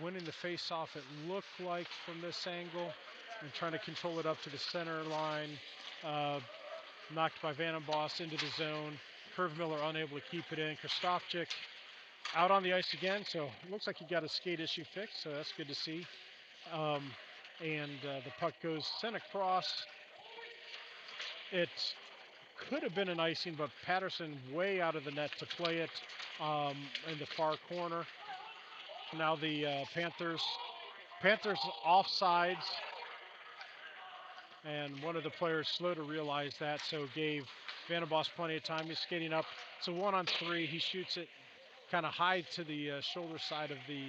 winning the face-off, it looked like, from this angle, and trying to control it up to the center line. Knocked by Vandenboss into the zone. Curve Miller unable to keep it in. Krastovchik out on the ice again, so it looks like he got a skate issue fixed, so that's good to see. And the puck goes sent across. It could have been an icing, but Patterson way out of the net to play it in the far corner. Now the Panthers offsides, and one of the players slow to realize that, so gave Vandenbosch plenty of time. He's skating up. It's a 1-on-3. He shoots it kind of high to the shoulder side of the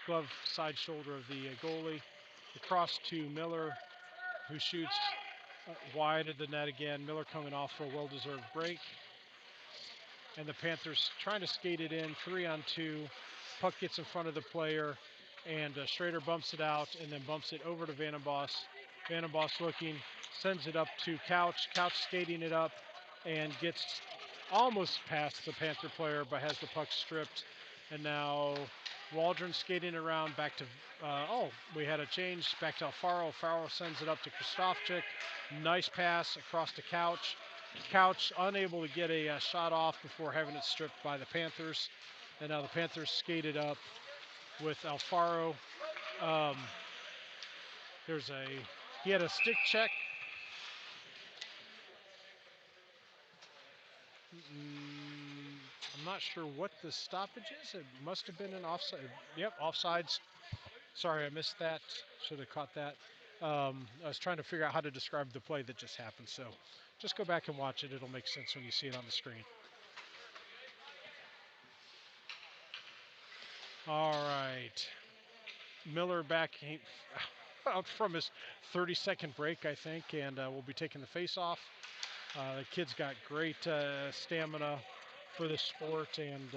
glove side shoulder of the goalie. Across to Miller, who shoots wide of the net again. Miller coming off for a well-deserved break. And the Panthers trying to skate it in, 3-on-2. Puck gets in front of the player, and Schrader bumps it out and then bumps it over to Vandenbosch. Vandenbosch looking, sends it up to Couch. Couch skating it up and gets almost past the Panther player, but has the puck stripped. And now Waldron skating around back to, we had a change back to Alfaro. Alfaro sends it up to Krzysztofczyk. Nice pass across to Couch. Couch unable to get a shot off before having it stripped by the Panthers. And now the Panthers skated up with Alfaro. He had a stick check. I'm not sure what the stoppage is. It must have been an offside. Yep, offsides. Sorry, I missed that. Should have caught that. I was trying to figure out how to describe the play that just happened. So just go back and watch it. It'll make sense when you see it on the screen. All right. Miller back out from his 30-second break, I think, and we'll be taking the face-off. The kid's got great stamina for the sport, and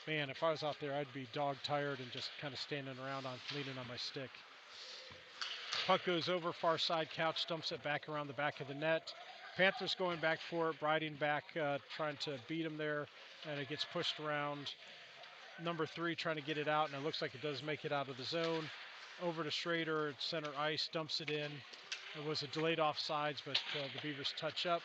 man, if I was out there, I'd be dog-tired and just kind of standing around leaning on my stick. Puck goes over far side. Couch dumps it back around the back of the net. Panthers going back for it. Briding back, trying to beat him there, and it gets pushed around. Number 3 trying to get it out, and it looks like it does make it out of the zone. Over to Schrader at center ice, dumps it in. It was a delayed offsides, but the Beavers touch up.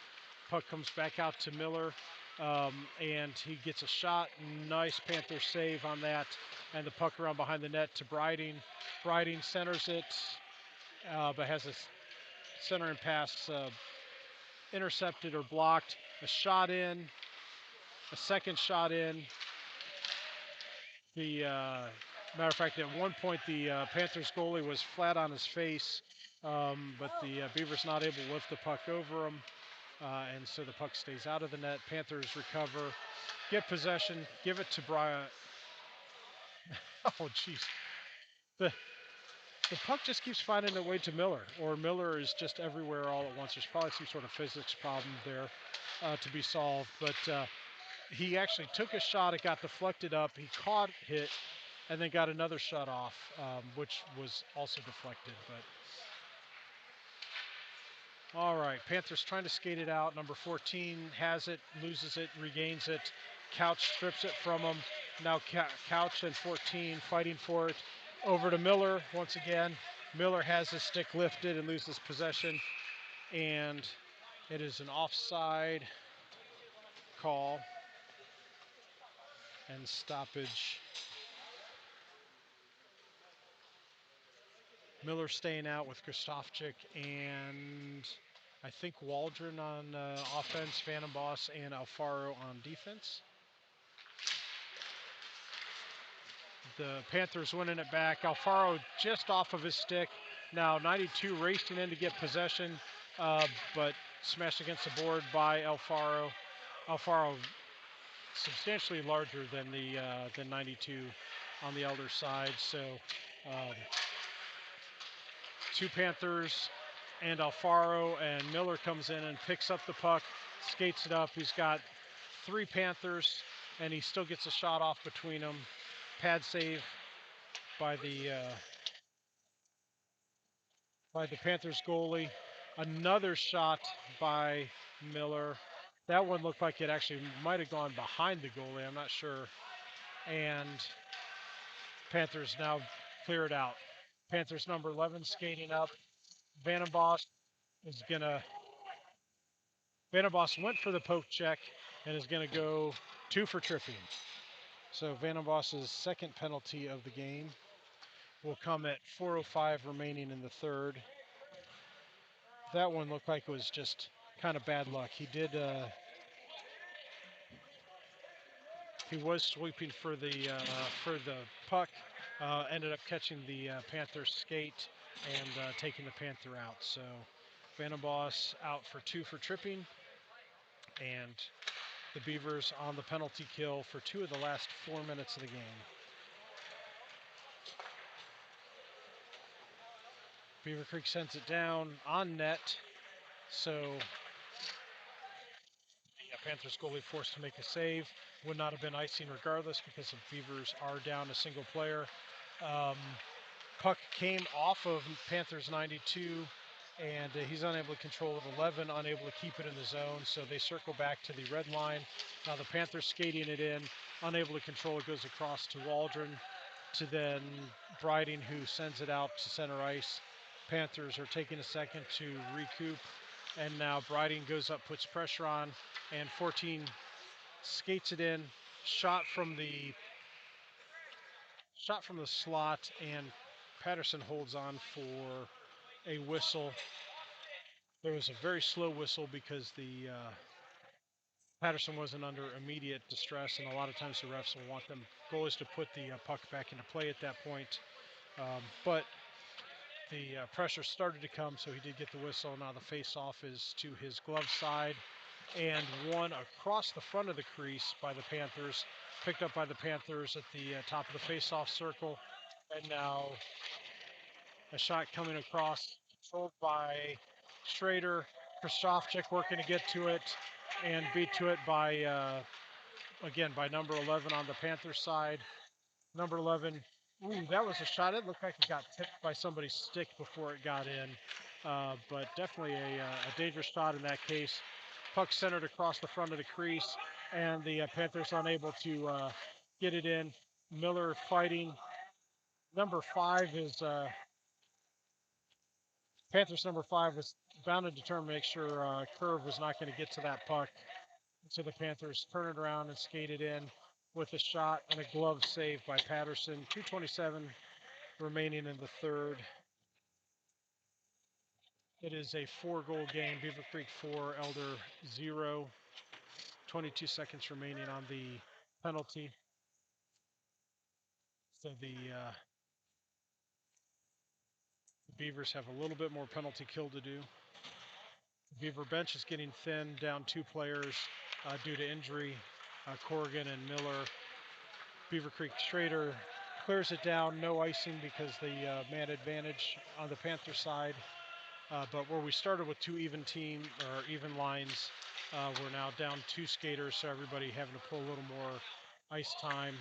Puck comes back out to Miller, and he gets a shot. Nice Panther save on that, and the puck around behind the net to Briding. Briding centers it, but has a centering pass intercepted or blocked. A shot in, a second shot in. The matter of fact, at one point the Panthers goalie was flat on his face, but the Beavers not able to lift the puck over him, and so the puck stays out of the net. Panthers recover, get possession, give it to Brian. Oh, jeez. The puck just keeps finding its way to Miller, or Miller is just everywhere all at once. There's probably some sort of physics problem there to be solved, but he actually took a shot. It got deflected up. He caught it, and then got another shot off, which was also deflected. But all right, Panthers trying to skate it out. Number 14 has it, loses it, regains it. Couch strips it from him. Now Couch and 14 fighting for it. Over to Miller once again. Miller has his stick lifted and loses possession, and it is an offside call and stoppage. Miller staying out with Krzysztofczyk and I think Waldron on offense, Vandenbosch and Alfaro on defense. The Panthers winning it back. Alfaro just off of his stick. Now 92 racing in to get possession, but smashed against the board by Alfaro. Alfaro substantially larger than the 92 on the Elder side. So two Panthers and Alfaro, and Miller comes in and picks up the puck, skates it up. He's got 3 Panthers, and he still gets a shot off between them. Pad save by the Panthers goalie. Another shot by Miller. That one looked like it actually might have gone behind the goalie. I'm not sure. And Panthers now clear it out. Panthers number 11 skating up. Vandenbosch went for the poke check and is going to go 2 for tripping. So Vandenbosch's second penalty of the game will come at 4:05 remaining in the third. That one looked like it was just kind of bad luck. He was sweeping for the puck, ended up catching the Panther skate and taking the Panther out. So Vandenbos out for 2 for tripping, and the Beavers on the penalty kill for 2 of the last 4 minutes of the game. Beavercreek sends it down on net, so the Panthers goalie forced to make a save. Would not have been icing regardless because the Beavers are down a single player. Puck came off of Panthers 92, and he's unable to control it. 11 unable to keep it in the zone, so they circle back to the red line. Now the Panthers skating it in, unable to control it, goes across to Waldron, to then Briding, who sends it out to center ice. Panthers are taking a second to recoup, and now Briding goes up, puts pressure on, and 14 skates it in, shot from the slot, and Patterson holds on for a whistle. There was a very slow whistle because the Patterson wasn't under immediate distress, and a lot of times the refs will want them goalies to put the puck back into play at that point. But the pressure started to come, so he did get the whistle. Now the face-off is to his glove side, and one across the front of the crease by the Panthers, picked up by the Panthers at the top of the face-off circle, and now a shot coming across, controlled by Schrader. Krzysztofczyk working to get to it, and beat to it by, again, by number 11 on the Panthers side. Number 11, ooh, that was a shot. It looked like it got tipped by somebody's stick before it got in, but definitely a dangerous shot in that case. Puck centered across the front of the crease, and the Panthers unable to get it in. Miller fighting. Number 5 is Panthers number 5 was bound and determined to make sure Curve was not going to get to that puck. So the Panthers turn it around and skate it in with a shot and a glove save by Patterson. 2:27 remaining in the third. It is a 4-goal game. Beavercreek 4, Elder 0. 22 seconds remaining on the penalty. So the Beavers have a little bit more penalty kill to do. The Beaver bench is getting thin, down 2 players due to injury. Corrigan and Miller. Beavercreek Schrader clears it down, no icing because the man advantage on the Panther side. But where we started with 2 even lines, we're now down 2 skaters, so everybody having to pull a little more ice time.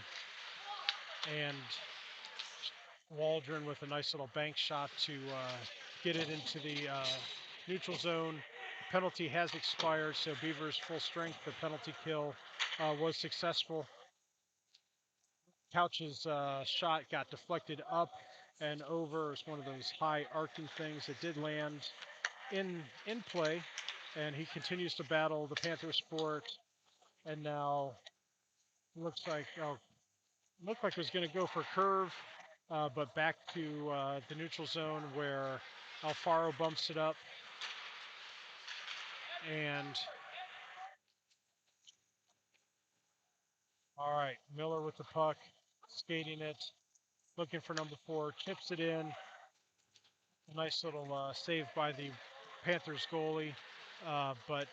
And Waldron with a nice little bank shot to get it into the neutral zone. Penalty has expired, so Beavers full strength. The penalty kill was successful. Couch's shot got deflected up and over. It's one of those high arcing things. It did land in play, and he continues to battle the Panther sport. And now looks like it was going to go for curve, but back to the neutral zone where Alfaro bumps it up. And all right, Miller with the puck, skating it, looking for number 4, chips it in. A nice little save by the Panthers goalie, but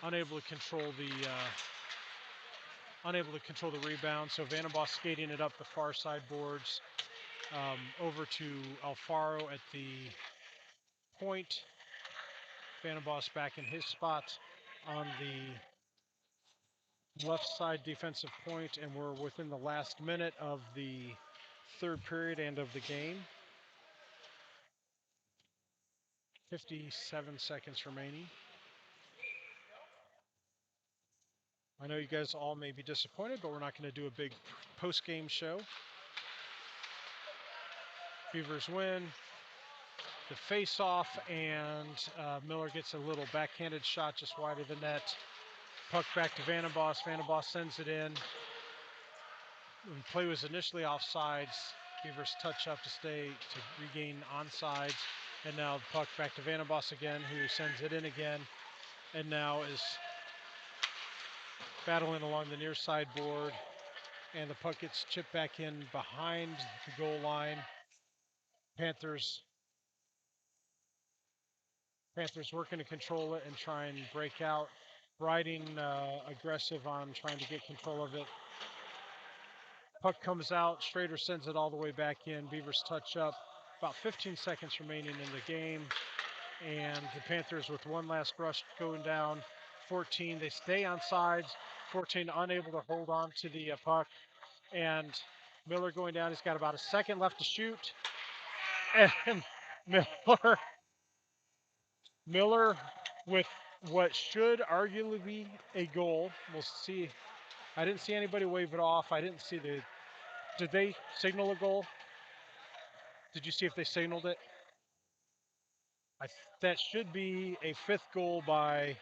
unable to control the rebound. So Vandenbos skating it up the far side boards, over to Alfaro at the point. Vandenbos back in his spot on the left side defensive point, and we're within the last minute of the third period and of the game. 57 seconds remaining. I know you guys all may be disappointed, but we're not going to do a big post-game show. Beavers win the face-off, and Miller gets a little backhanded shot just wide of the net. Puck back to Vandenbos. Vandenbos sends it in. The play was initially offsides. Beavers touch up to regain onside. And now the puck back to Vandenbos again, who sends it in again. and now is battling along the near side board, and the puck gets chipped back in behind the goal line. Panthers working to control it and try and break out. Riding aggressive on trying to get control of it. Puck comes out. Strader sends it all the way back in. Beavers touch up. About 15 seconds remaining in the game. And the Panthers with one last rush going down. 14, they stay on sides. 14 unable to hold on to the puck. And Miller going down. He's got about a second left to shoot. And Miller with what should arguably be a goal. We'll see. I didn't see anybody wave it off. I didn't see the. Did they signal a goal? Did you see if they signaled it? That should be a fifth goal by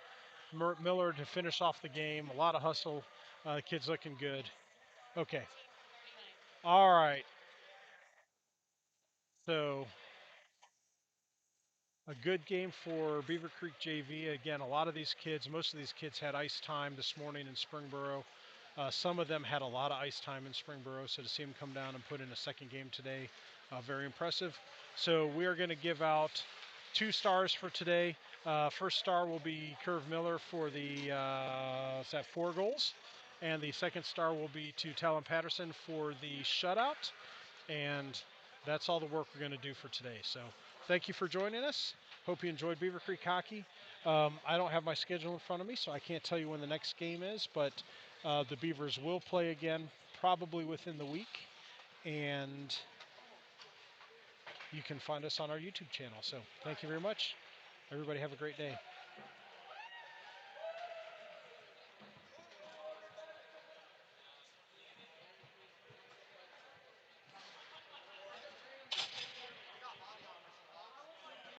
Miller to finish off the game. A lot of hustle. Kid's looking good. Okay. All right. So a good game for Beavercreek JV. Again, a lot of these kids, most of these kids had ice time this morning in Springboro. Some of them had a lot of ice time in Springboro, so to see them come down and put in a second game today, very impressive. So we are going to give out 2 stars for today. First star will be Curve Miller for the 4 goals, and the second star will be to Talon Patterson for the shutout. And that's all the work we're going to do for today. So thank you for joining us. Hope you enjoyed Beavercreek hockey. I don't have my schedule in front of me, so I can't tell you when the next game is, but the Beavers will play again probably within the week. And you can find us on our YouTube channel. So thank you very much. Everybody have a great day.